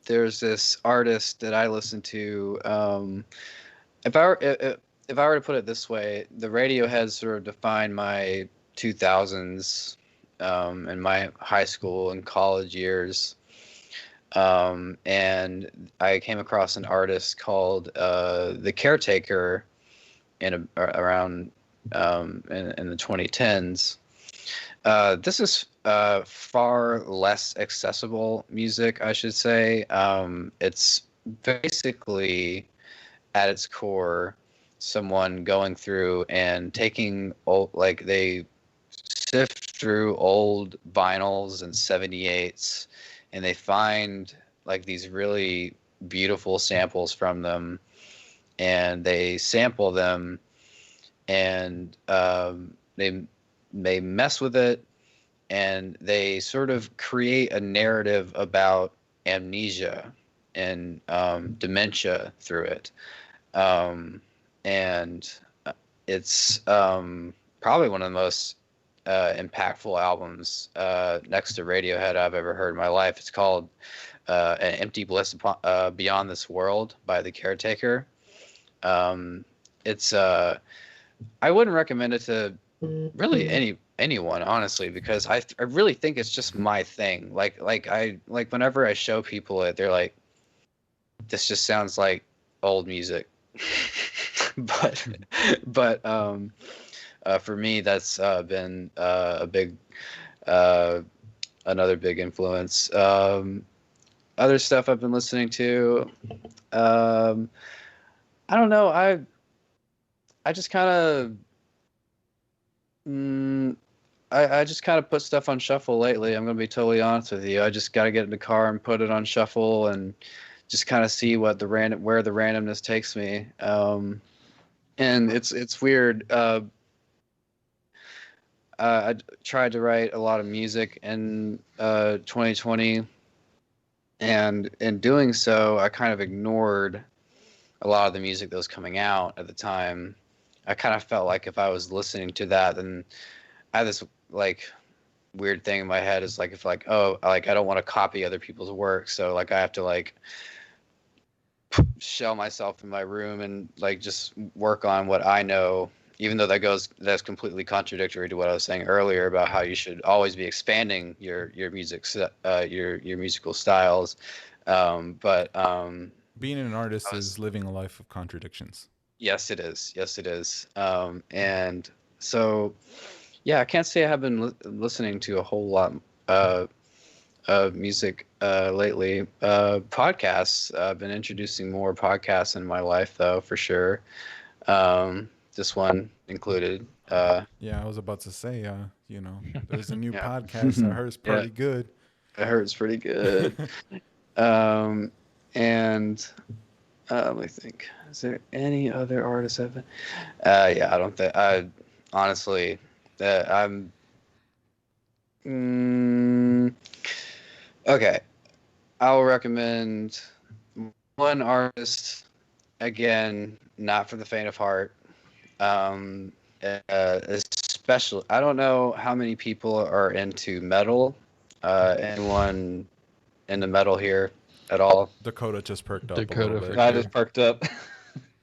S2: there's this artist that I listen to. If I were to put it this way, the Radiohead sort of defined my 2000s and my high school and college years. And I came across an artist called The Caretaker around in the 2010s. This is far less accessible music, I should say. It's basically, at its core, someone going through and taking they sift through old vinyls and 78s, and they find like these really beautiful samples from them, and they sample them, and they mess with it, and they sort of create a narrative about amnesia and dementia through it. And it's probably one of the most impactful albums next to Radiohead I've ever heard in my life. It's called An Empty Bliss Beyond This World by The Caretaker. It's I wouldn't recommend it to really anyone, honestly, because I really think it's just my thing. Like whenever I show people it, they're like, this just sounds like old music. but for me, that's been a big uh, another big influence. Other stuff I've been listening to. Um, I don't know. I just kind of I just kind of put stuff on shuffle lately. I'm gonna be totally honest with you. I just got to get in the car and put it on shuffle and just kind of see what where the randomness takes me. And it's weird. I tried to write a lot of music in 2020, and in doing so, I kind of ignored a lot of the music that was coming out at the time. I kind of felt like if I was listening to that, then I had this like weird thing in my head is like if like oh like I don't want to copy other people's work, so like I have to like shell myself in my room and like just work on what I know, even though that's completely contradictory to what I was saying earlier about how you should always be expanding your music your musical styles.
S1: Being an artist is living a life of contradictions.
S2: Yes, it is. Yes, it is. And so, yeah, I can't say I have been listening to a whole lot of music lately. Podcasts. I've been introducing more podcasts in my life, though, for sure. This one included.
S1: Yeah, I was about to say, there's a new podcast I heard is pretty good.
S2: I heard it's pretty good. And let me think. Is there any other artists I've been? Yeah, I don't think. I honestly, I'm. Okay, I'll recommend one artist. Again, not for the faint of heart. Especially, I don't know how many people are into metal. Anyone into metal here at all?
S1: Dakotah just perked up.
S4: Dakotah,
S3: I just perked up.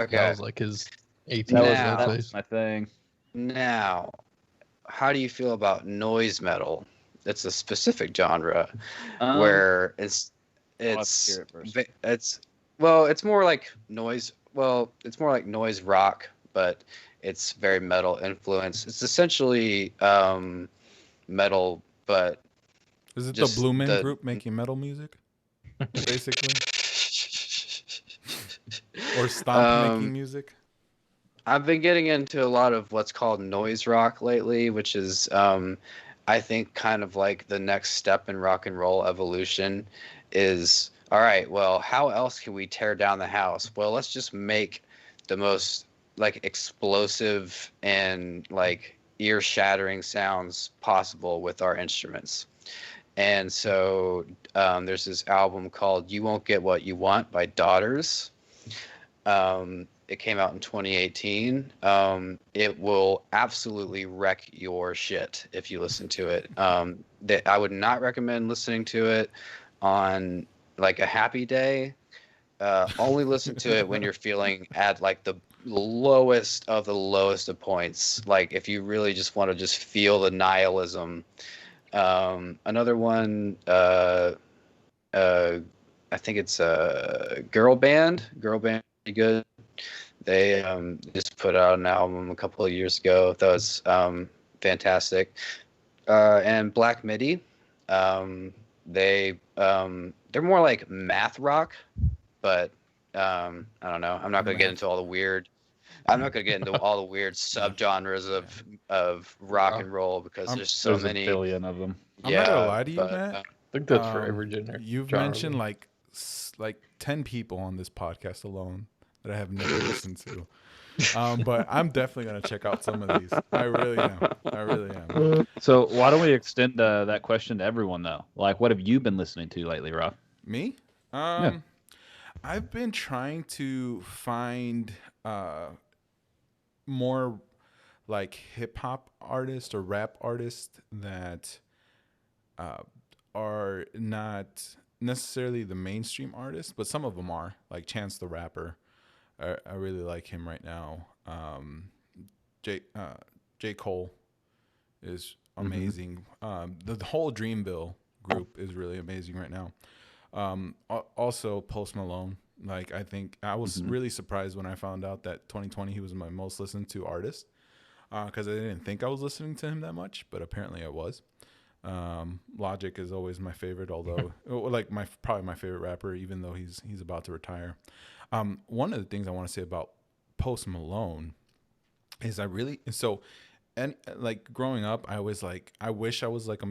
S2: Okay,
S4: that was like his 18th
S3: that
S4: birthday.
S3: was my thing.
S2: now, how do you feel about noise metal? It's a specific genre where it's more like noise. Well, it's more like noise rock, but it's very metal influence. It's essentially metal, but
S1: is it the Blue Man Group making metal music, basically, or Stomp making music?
S2: I've been getting into a lot of what's called noise rock lately, which is, I think, kind of like the next step in rock and roll evolution is, all right, well, how else can we tear down the house? Well, let's just make the most like explosive and like ear-shattering sounds possible with our instruments. And so there's this album called You Won't Get What You Want by Daughters. It came out in 2018. It will absolutely wreck your shit if you listen to it. I would not recommend listening to it on like a happy day. Only listen to it when you're feeling at like the lowest of points. Like if you really just want to just feel the nihilism. Another one, I think it's a girl band. Girl band, pretty good. They just put out an album a couple of years ago that was fantastic. And Black Midi, they're more like math rock, but I don't know. I'm not going to get into all the weird. I'm not going to get into all the weird subgenres of rock and roll because there's
S3: a billion of them.
S1: I'm not gonna lie to you, Matt.
S4: I think that's for every genre.
S1: You've mentioned like 10 people on this podcast alone that I have never listened to. But I'm definitely gonna check out some of these. I really am.
S3: So why don't we extend that question to everyone though? Like, what have you been listening to lately, Ralf?
S1: Me?
S3: Yeah.
S1: I've been trying to find more like hip hop artists or rap artists that are not necessarily the mainstream artists, but some of them are. Like Chance the Rapper, I really like him right now. J. Cole is amazing. The whole Dreamville group is really amazing right now. Also Post Malone Like, I think I was really surprised when I found out that 2020 he was my most listened to artist, because I didn't think I was listening to him that much, but apparently I was. Logic is always my favorite, although like probably my favorite rapper, even though he's about to retire. One of the things I want to say about Post Malone is and like growing up, I was like, I wish I was like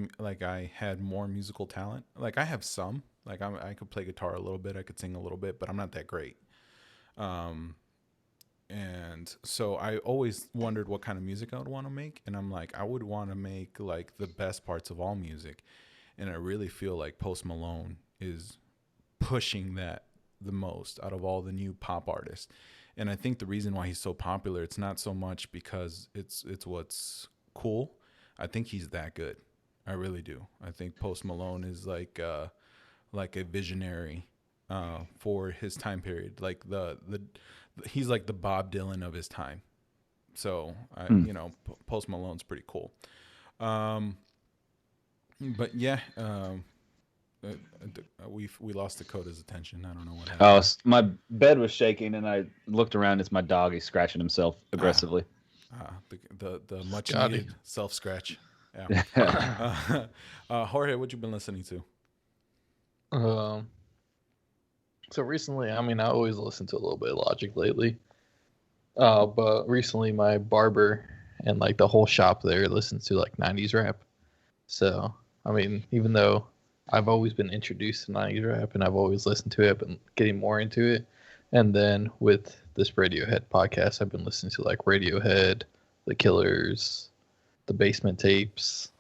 S1: I had more musical talent. Like I have some, like I could play guitar a little bit, I could sing a little bit, but I'm not that great. And so I always wondered what kind of music I would want to make. And I'm like, I would want to make like the best parts of all music. And I really feel like Post Malone is pushing that the most out of all the new pop artists. And I think the reason why he's so popular, it's not so much because it's what's cool. I think he's that good. I really do. I think Post Malone is like a visionary for his time period. Like he's like the Bob Dylan of his time. So Post Malone's pretty cool. But yeah, we lost Dakotah's attention. I don't know what happened.
S3: Oh, my bed was shaking, and I looked around. It's my dog. He's scratching himself aggressively.
S1: The much needed self scratch. Yeah. Jorge, what you been listening to?
S4: So recently, I mean, I always listen to a little bit of Logic lately. But recently my barber and like the whole shop there listens to like 90s rap. So, I mean, even though I've always been introduced to 90s rap and I've always listened to it, but getting more into it. And then with this Radiohead podcast, I've been listening to like Radiohead, The Killers, the Basement Tapes.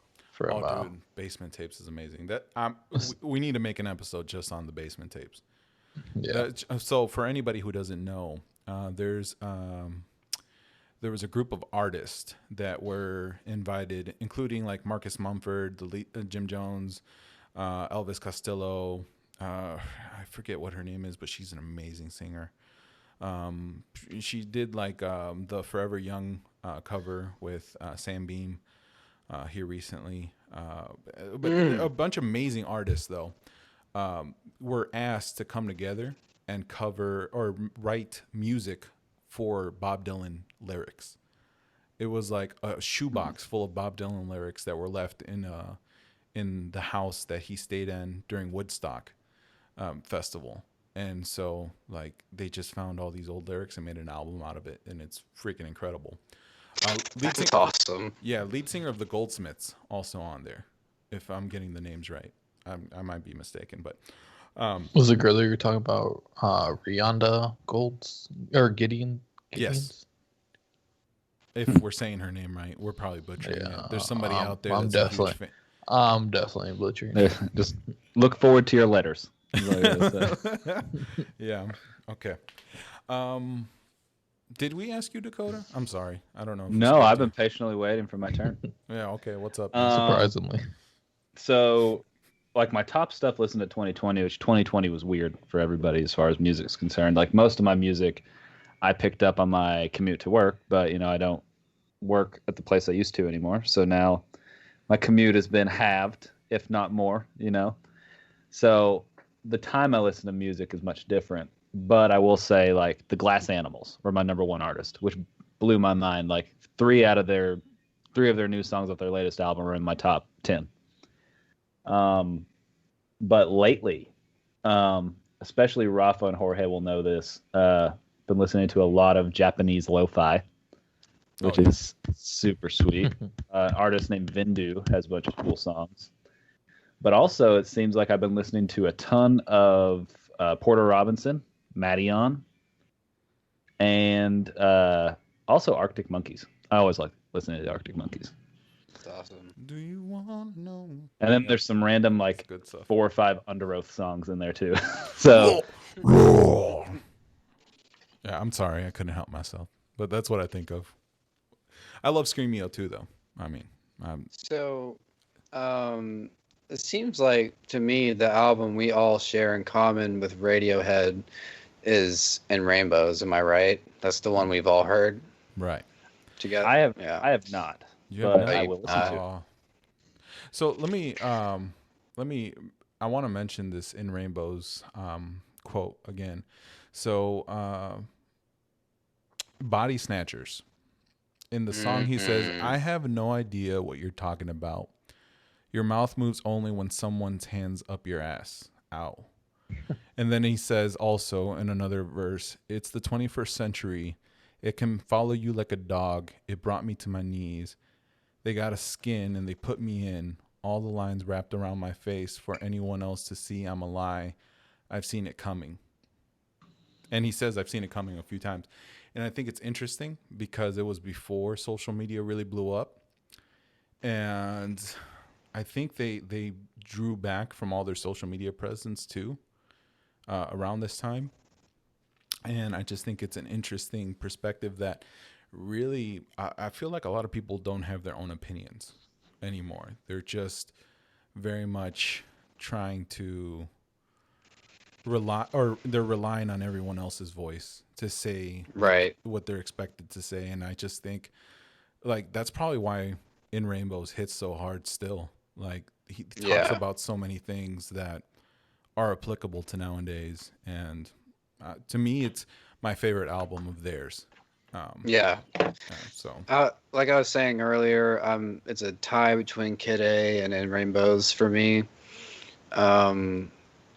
S1: Dude, Basement Tapes is amazing. That we need to make an episode just on the Basement Tapes.
S4: Yeah.
S1: So for anybody who doesn't know, there was a group of artists that were invited, including like Marcus Mumford, Jim Jones, Elvis Costello. I forget what her name is, but she's an amazing singer. She did like the Forever Young cover with Sam Beam here recently. But a bunch of amazing artists though were asked to come together and cover or write music for Bob Dylan lyrics. It was like a shoebox full of Bob Dylan lyrics that were left in the house that he stayed in during Woodstock festival. And so like they just found all these old lyrics and made an album out of it, and it's freaking incredible.
S2: That's awesome.
S1: Yeah, lead singer of the Goldsmiths also on there, if I'm getting the names right. I might be mistaken, but
S4: was the girl that you were talking about Rihanna Gideon?
S1: Yes. If we're saying her name right, we're probably butchering it. There's somebody out there that's a huge fan.
S4: I'm definitely butchering it.
S3: Just look forward to your letters.
S1: Yeah. Okay. Did we ask you, Dakotah? I'm sorry. I don't know.
S3: No, I've been patiently waiting for my turn.
S1: Yeah. Okay. What's up?
S4: Surprisingly.
S3: So, like my top stuff listened to 2020, which 2020 was weird for everybody as far as music's concerned. Like most of my music I picked up on my commute to work, but I don't work at the place I used to anymore. So now my commute has been halved, if not more, So the time I listen to music is much different. But I will say, like, the Glass Animals were my number one artist, which blew my mind. Like, three of their new songs off their latest album are in my top 10. But lately, especially Rafa and Jorge will know this, been listening to a lot of Japanese lo-fi, which is super sweet. An artist named Vindu has a bunch of cool songs. But also, it seems like I've been listening to a ton of Porter Robinson, Madeon, and also Arctic Monkeys. I always like listening to the Arctic Monkeys.
S2: That's awesome.
S1: Do you want to know?
S3: And then there's some random like
S1: good stuff.
S3: 4 or 5 Under Oath songs in there too. So
S1: yeah, I'm sorry, I couldn't help myself, but that's what I think of. I love Screamio too, though. I mean,
S2: it seems like to me the album we all share in common with Radiohead is In Rainbows. Am I right? That's the one we've all heard,
S1: right?
S2: Together.
S3: I have not. But I will listen to it.
S1: So let me. I want to mention this In Rainbows quote again. So, Body Snatchers. In the song, he says,
S2: Mm-mm.
S1: I have no idea what you're talking about. Your mouth moves only when someone's hands up your ass. Ow. And then he says also in another verse, it's the 21st century. It can follow you like a dog. It brought me to my knees. They got a skin and they put me in. All the lines wrapped around my face for anyone else to see I'm a lie. I've seen it coming. And he says, I've seen it coming a few times. And I think it's interesting because it was before social media really blew up. And I think they drew back from all their social media presence too around this time. And I just think it's an interesting perspective that really, I feel like a lot of people don't have their own opinions anymore. They're just very much trying to they're relying on everyone else's voice to say
S2: Right.
S1: what they're expected to say. And I just think like that's probably why In Rainbows hits so hard still. Like he talks
S2: Yeah.
S1: about so many things that are applicable to nowadays. And to me, it's my favorite album of theirs.
S2: Yeah.
S1: So
S2: Like I was saying earlier, it's a tie between Kid A and In Rainbows for me.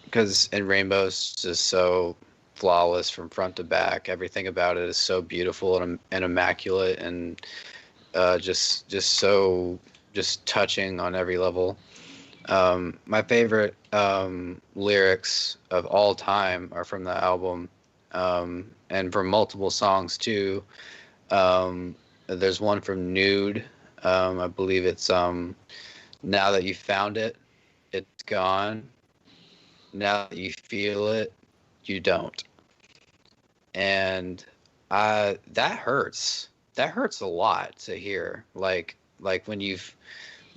S2: Because In Rainbows is just so flawless from front to back. Everything about it is so beautiful and immaculate, and just so just touching on every level. My favorite lyrics of all time are from the album, and from multiple songs too. There's one from Nude. I believe it's now that you found it, it's gone. Now that you feel it, you don't. And that hurts. That hurts a lot to hear. Like when you've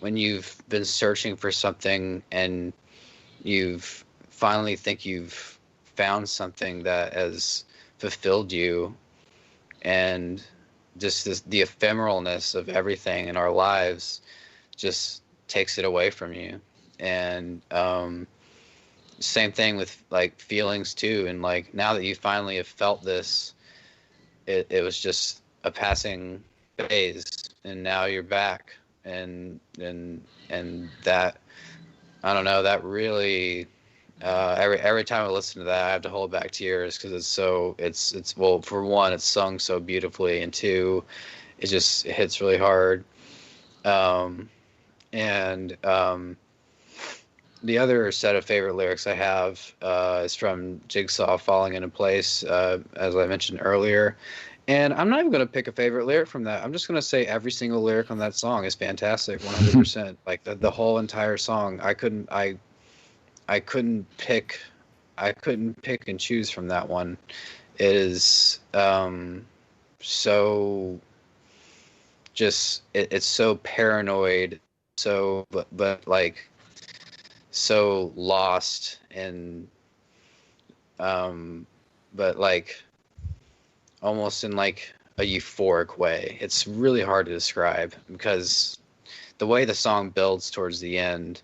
S2: been searching for something and you've finally think you've found something that has fulfilled you, and just the ephemeralness of everything in our lives just takes it away from you. And same thing with like feelings too. And like now that you finally have felt this, it was just a passing phase, and now you're back. And that, I don't know, that really every time I listen to that, I have to hold back tears because it's well, for one, it's sung so beautifully, and two, it hits really hard. And the other set of favorite lyrics I have is from Jigsaw, Falling Into Place, as I mentioned earlier. And I'm not even going to pick a favorite lyric from that. I'm just going to say every single lyric on that song is fantastic, 100%. Like the whole entire song. I couldn't pick and choose from that one. It is so just it's so paranoid, so but like so lost, and but like almost in like a euphoric way. It's really hard to describe because the way the song builds towards the end,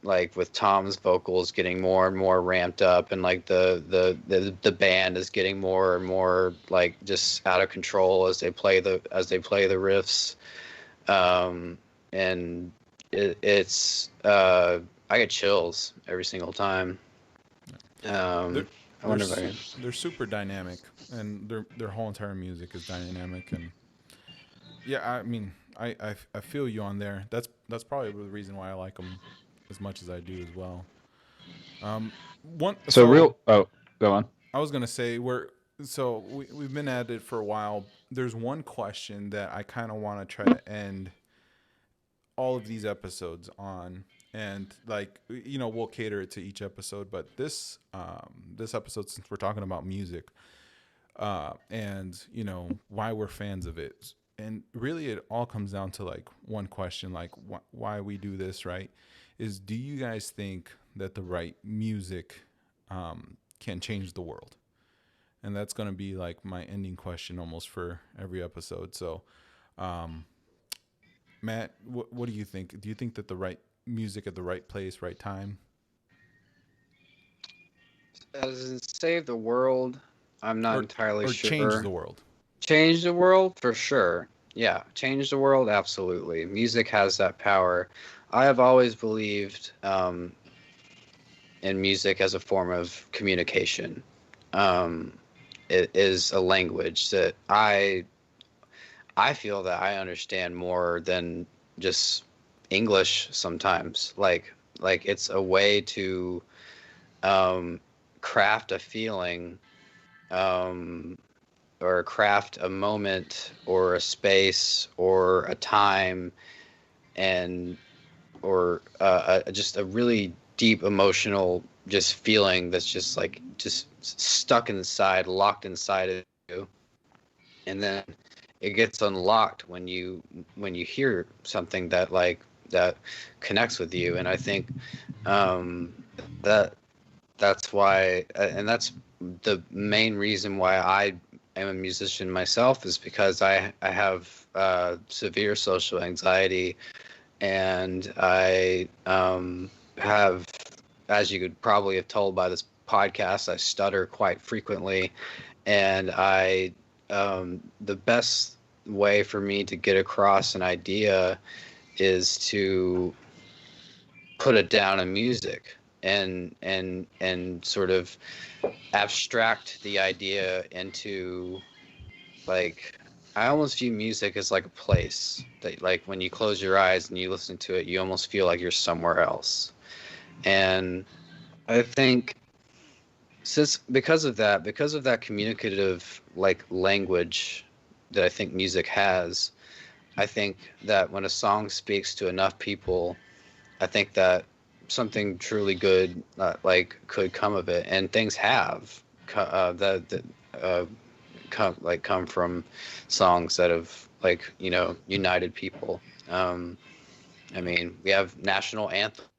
S2: like with Tom's vocals getting more and more ramped up, and like the band is getting more and more like just out of control as they play the riffs, and it's I get chills every single time. I wonder if I can.
S1: they're super dynamic, and their whole entire music is dynamic. And yeah, I mean, I feel you on there. That's probably the reason why I like them as much as I do as well.
S3: Go on.
S1: I was gonna say we've been at it for a while. There's one question that I kind of want to try to end all of these episodes on, and like we'll cater it to each episode. But this episode, since we're talking about music, and why we're fans of it, and really it all comes down to like one question, like why we do this, right? Is do you guys think that the right music can change the world? And that's going to be like my ending question almost for every episode. So, Matt, what do you think? Do you think that the right music at the right place, right time?
S2: As in save the world, I'm not entirely
S1: or
S2: sure.
S1: change the world.
S2: Change the world for sure. Yeah, change the world, absolutely. Music has that power. I have always believed in music as a form of communication. It is a language that I feel that I understand more than just English sometimes. Like it's a way to craft a feeling, um, or craft a moment or a space or a time, and or just a really deep emotional just feeling that's just like just stuck inside, locked inside of you, and then it gets unlocked when you hear something that like that connects with you. And I think um, that that's why, and that's the main reason why I am a musician myself, is because I have severe social anxiety, and I have, as you could probably have told by this podcast, I stutter quite frequently, and the best way for me to get across an idea is to put it down in music and sort of abstract the idea into, like, I almost view music as like a place that, like, when you close your eyes and you listen to it, you almost feel like you're somewhere else. And I think because of that communicative like language that I think music has, I think that when a song speaks to enough people, I think that something truly good like could come of it, and things have that come from songs that have, like, united people. I mean, we have national anthems.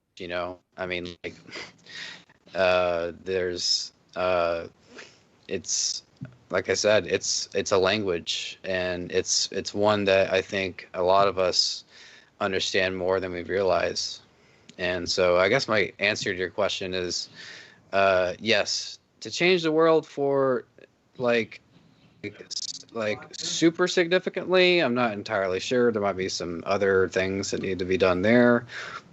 S2: I mean, like, there's it's like I said, it's a language, and it's one that I think a lot of us understand more than we realize. And so I guess my answer to your question is yes, to change the world for like like super significantly, I'm not entirely sure. There might be some other things that need to be done there,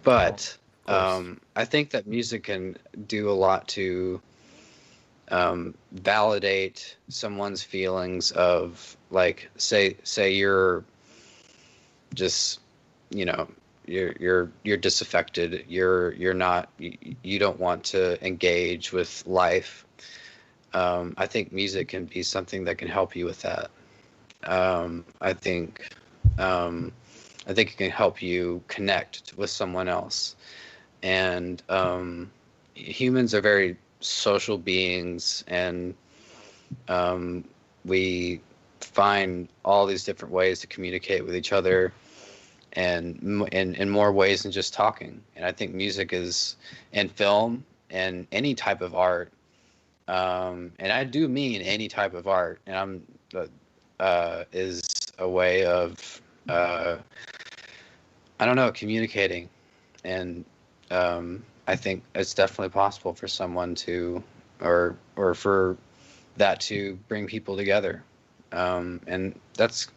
S2: but I think that music can do a lot to validate someone's feelings of, like, say you're just, you're disaffected, you're not, you don't want to engage with life. I think music can be something that can help you with that. I think it can help you connect with someone else. And humans are very social beings, and we find all these different ways to communicate with each other, and in more ways than just talking. And I think music is, and film, and any type of art, and I do mean any type of art, and is a way of I don't know, communicating. And I think it's definitely possible for someone to, or for that to bring people together. And that's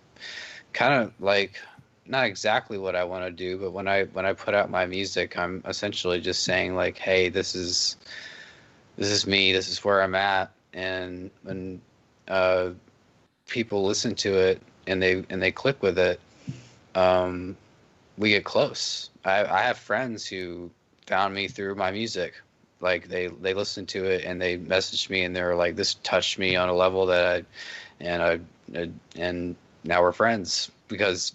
S2: kind of like not exactly what I want to do, but when I put out my music, I'm essentially just saying, like, hey, this is me, this is where I'm at. And when people listen to it and they click with it, we get close. I have friends who found me through my music. Like, they listened to it and they messaged me and they were like, this touched me on a level that and now we're friends, because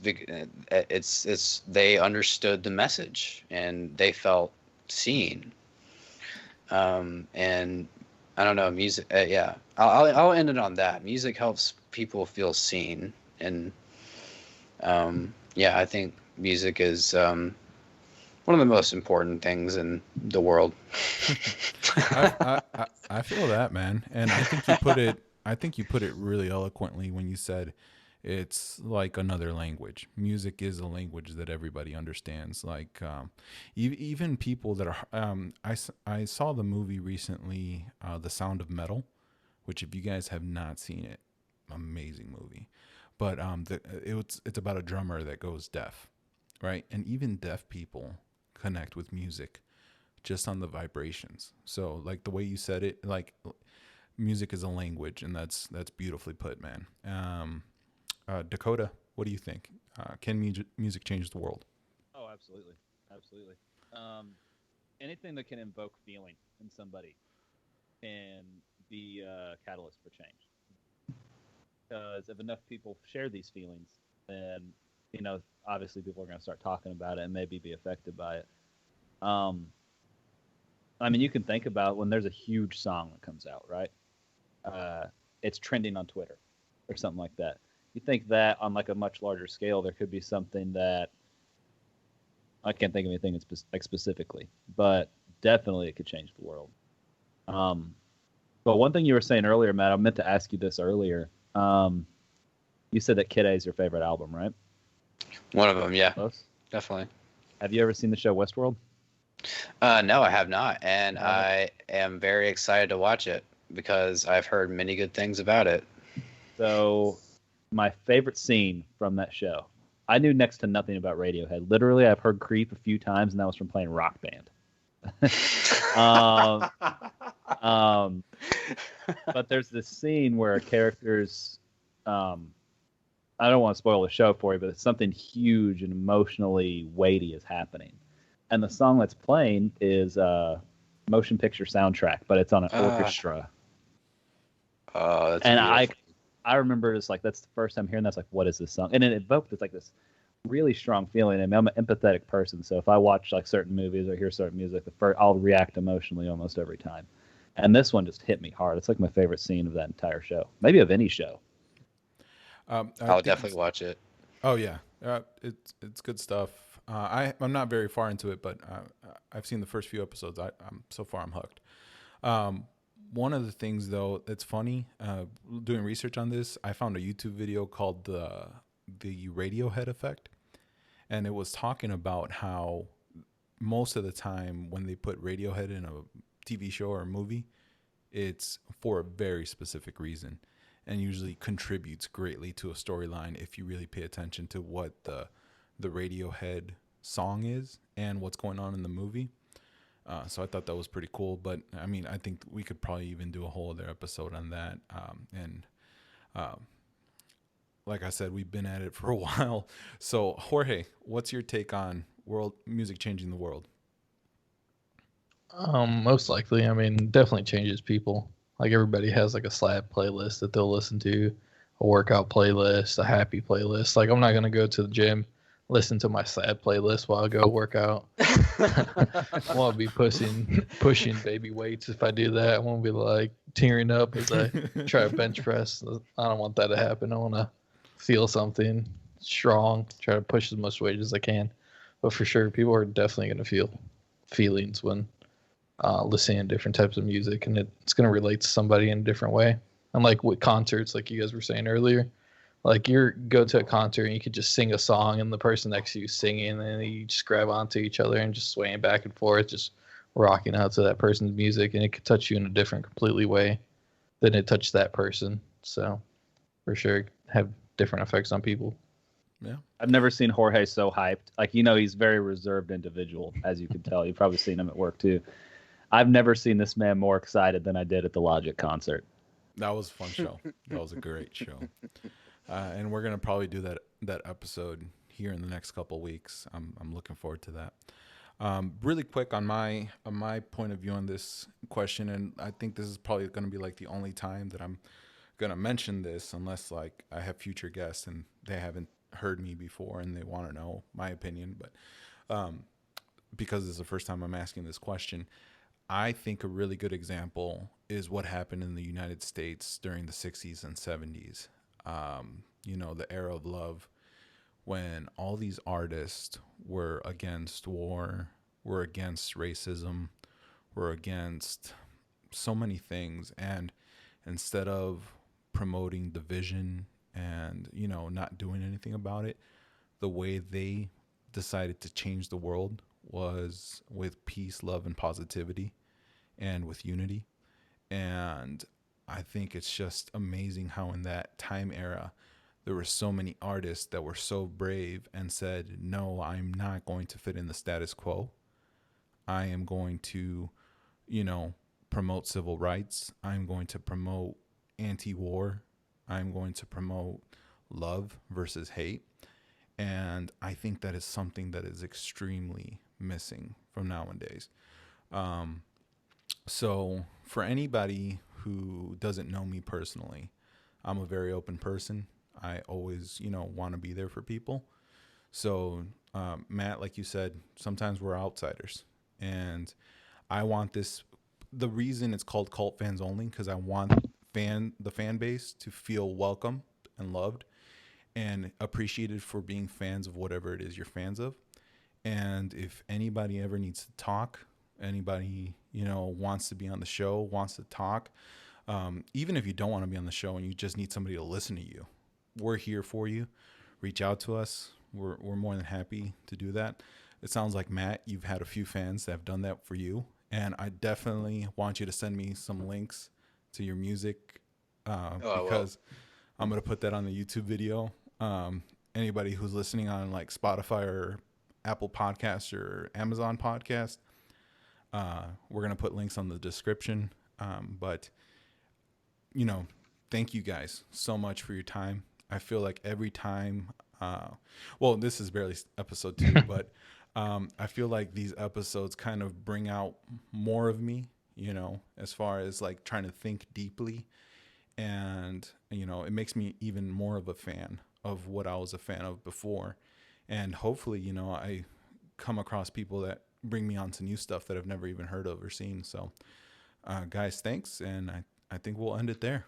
S2: it's they understood the message and they felt seen. And I don't know, music. Yeah, I'll end it on that. Music helps people feel seen, and yeah, I think music is one of the most important things in the world.
S1: I feel that, man, and I think you put it really eloquently when you said It's like another language. Music is a language that everybody understands. Like even people that are. I saw the movie recently, The Sound of Metal, which if you guys have not seen it, amazing movie. But it's about a drummer that goes deaf, right? And even deaf people connect with music just on the vibrations. So like the way you said it, like music is a language, and that's beautifully put, man. Dakotah, what do you think? Can music change the world?
S3: Oh, absolutely, absolutely. Anything that can invoke feeling in somebody can be a catalyst for change. Because if enough people share these feelings, then obviously people are going to start talking about it and maybe be affected by it. I mean, you can think about when there's a huge song that comes out, right? It's trending on Twitter or something like that. You think that on like a much larger scale, there could be something that I can't think of anything specifically, but definitely it could change the world. But one thing you were saying earlier, Matt, I meant to ask you this earlier. You said that Kid A is your favorite album, right?
S2: One of them, yeah.
S3: Close?
S2: Definitely.
S3: Have you ever seen the show Westworld?
S2: No, I have not, and I am very excited to watch it because I've heard many good things about it.
S3: So, my favorite scene from that show, I knew next to nothing about Radiohead. Literally, I've heard Creep a few times, and that was from playing Rock Band. But there's this scene where a character's, I don't want to spoil the show for you, but it's something huge and emotionally weighty is happening. And the song that's playing is a motion picture soundtrack, but it's on an orchestra.
S2: Oh, that's
S3: and
S2: beautiful.
S3: I remember it's like that's the first time hearing that's like, what is this song? And it evoked this really strong feeling. I mean, I'm an empathetic person, so if I watch like certain movies or hear certain music, I'll react emotionally almost every time. And this one just hit me hard. It's like my favorite scene of that entire show, maybe of any show.
S2: I'll definitely watch it.
S1: Oh yeah, it's good stuff. I'm not very far into it, but I've seen the first few episodes. So far I'm hooked. One of the things though that's funny, doing research on this, I found a YouTube video called the Radiohead effect, and it was talking about how most of the time when they put Radiohead in a TV show or a movie, it's for a very specific reason, and usually contributes greatly to a storyline if you really pay attention to what the Radiohead song is and what's going on in the movie. So I thought that was pretty cool. But I mean, I think we could probably even do a whole other episode on that. Like I said, we've been at it for a while. So Jorge, what's your take on world music changing the world?
S4: Most likely. I mean, definitely changes people. Like everybody has like a slap playlist that they'll listen to, a workout playlist, a happy playlist. Like I'm not gonna go to the gym, listen to my sad playlist while I go work out. I won't be pushing baby weights if I do that. I won't be like tearing up as I try to bench press. I don't want that to happen. I want to feel something strong, try to push as much weight as I can. But for sure, people are definitely going to feel feelings when listening to different types of music, and it's going to relate to somebody in a different way. And like with concerts, like you guys were saying earlier, like you go to a concert and you could just sing a song and the person next to you singing, and you just grab onto each other and just swaying back and forth, just rocking out to that person's music, and it could touch you in a different completely way than it touched that person. So for sure, have different effects on people.
S1: Yeah.
S3: I've never seen Jorge so hyped. Like, he's a very reserved individual, as you can tell. You've probably seen him at work too. I've never seen this man more excited than I did at the Logic concert.
S1: That was a fun show. That was a great show. And we're gonna probably do that episode here in the next couple of weeks. I'm looking forward to that. Really quick on my point of view on this question, and I think this is probably gonna be like the only time that I'm gonna mention this, unless like I have future guests and they haven't heard me before and they want to know my opinion. But because this is the first time I'm asking this question, I think a really good example is what happened in the United States during the 60s and 70s. The era of love, when all these artists were against war, were against racism, were against so many things. And instead of promoting division and, you know, not doing anything about it. The way they decided to change the world was with peace, love, and positivity, and with unity. And I think it's just amazing how in that time era, there were so many artists that were so brave and said, no, I'm not going to fit in the status quo. I am going to, you know, promote civil rights. I'm going to promote anti-war. I'm going to promote love versus hate. And I think that is something that is extremely missing from nowadays. So for anybody who doesn't know me personally, I'm a very open person. I always, you know, want to be there for people. So, Matt, like you said, sometimes we're outsiders. And I want this, the reason it's called Cult Fans Only, because I want the fan base to feel welcome and loved and appreciated for being fans of whatever it is you're fans of. And if anybody ever needs to talk, anybody, you know, wants to be on the show, wants to talk, even if you don't want to be on the show and you just need somebody to listen to you, we're here for you. Reach out to us. We're more than happy to do that. It sounds like, Matt, you've had a few fans that have done that for you. And I definitely want you to send me some links to your music, because I'm going to put that on the YouTube video. Anybody who's listening on like Spotify or Apple Podcasts or Amazon Podcast, we're going to put links on the description. But, you know, thank you guys so much for your time. I feel like every time, well, this is barely episode 2, but I feel like these episodes kind of bring out more of me, you know, as far as like trying to think deeply. And, you know, it makes me even more of a fan of what I was a fan of before. And hopefully, you know, I come across people that bring me on to new stuff that I've never even heard of or seen. So, guys, thanks. And I think we'll end it there.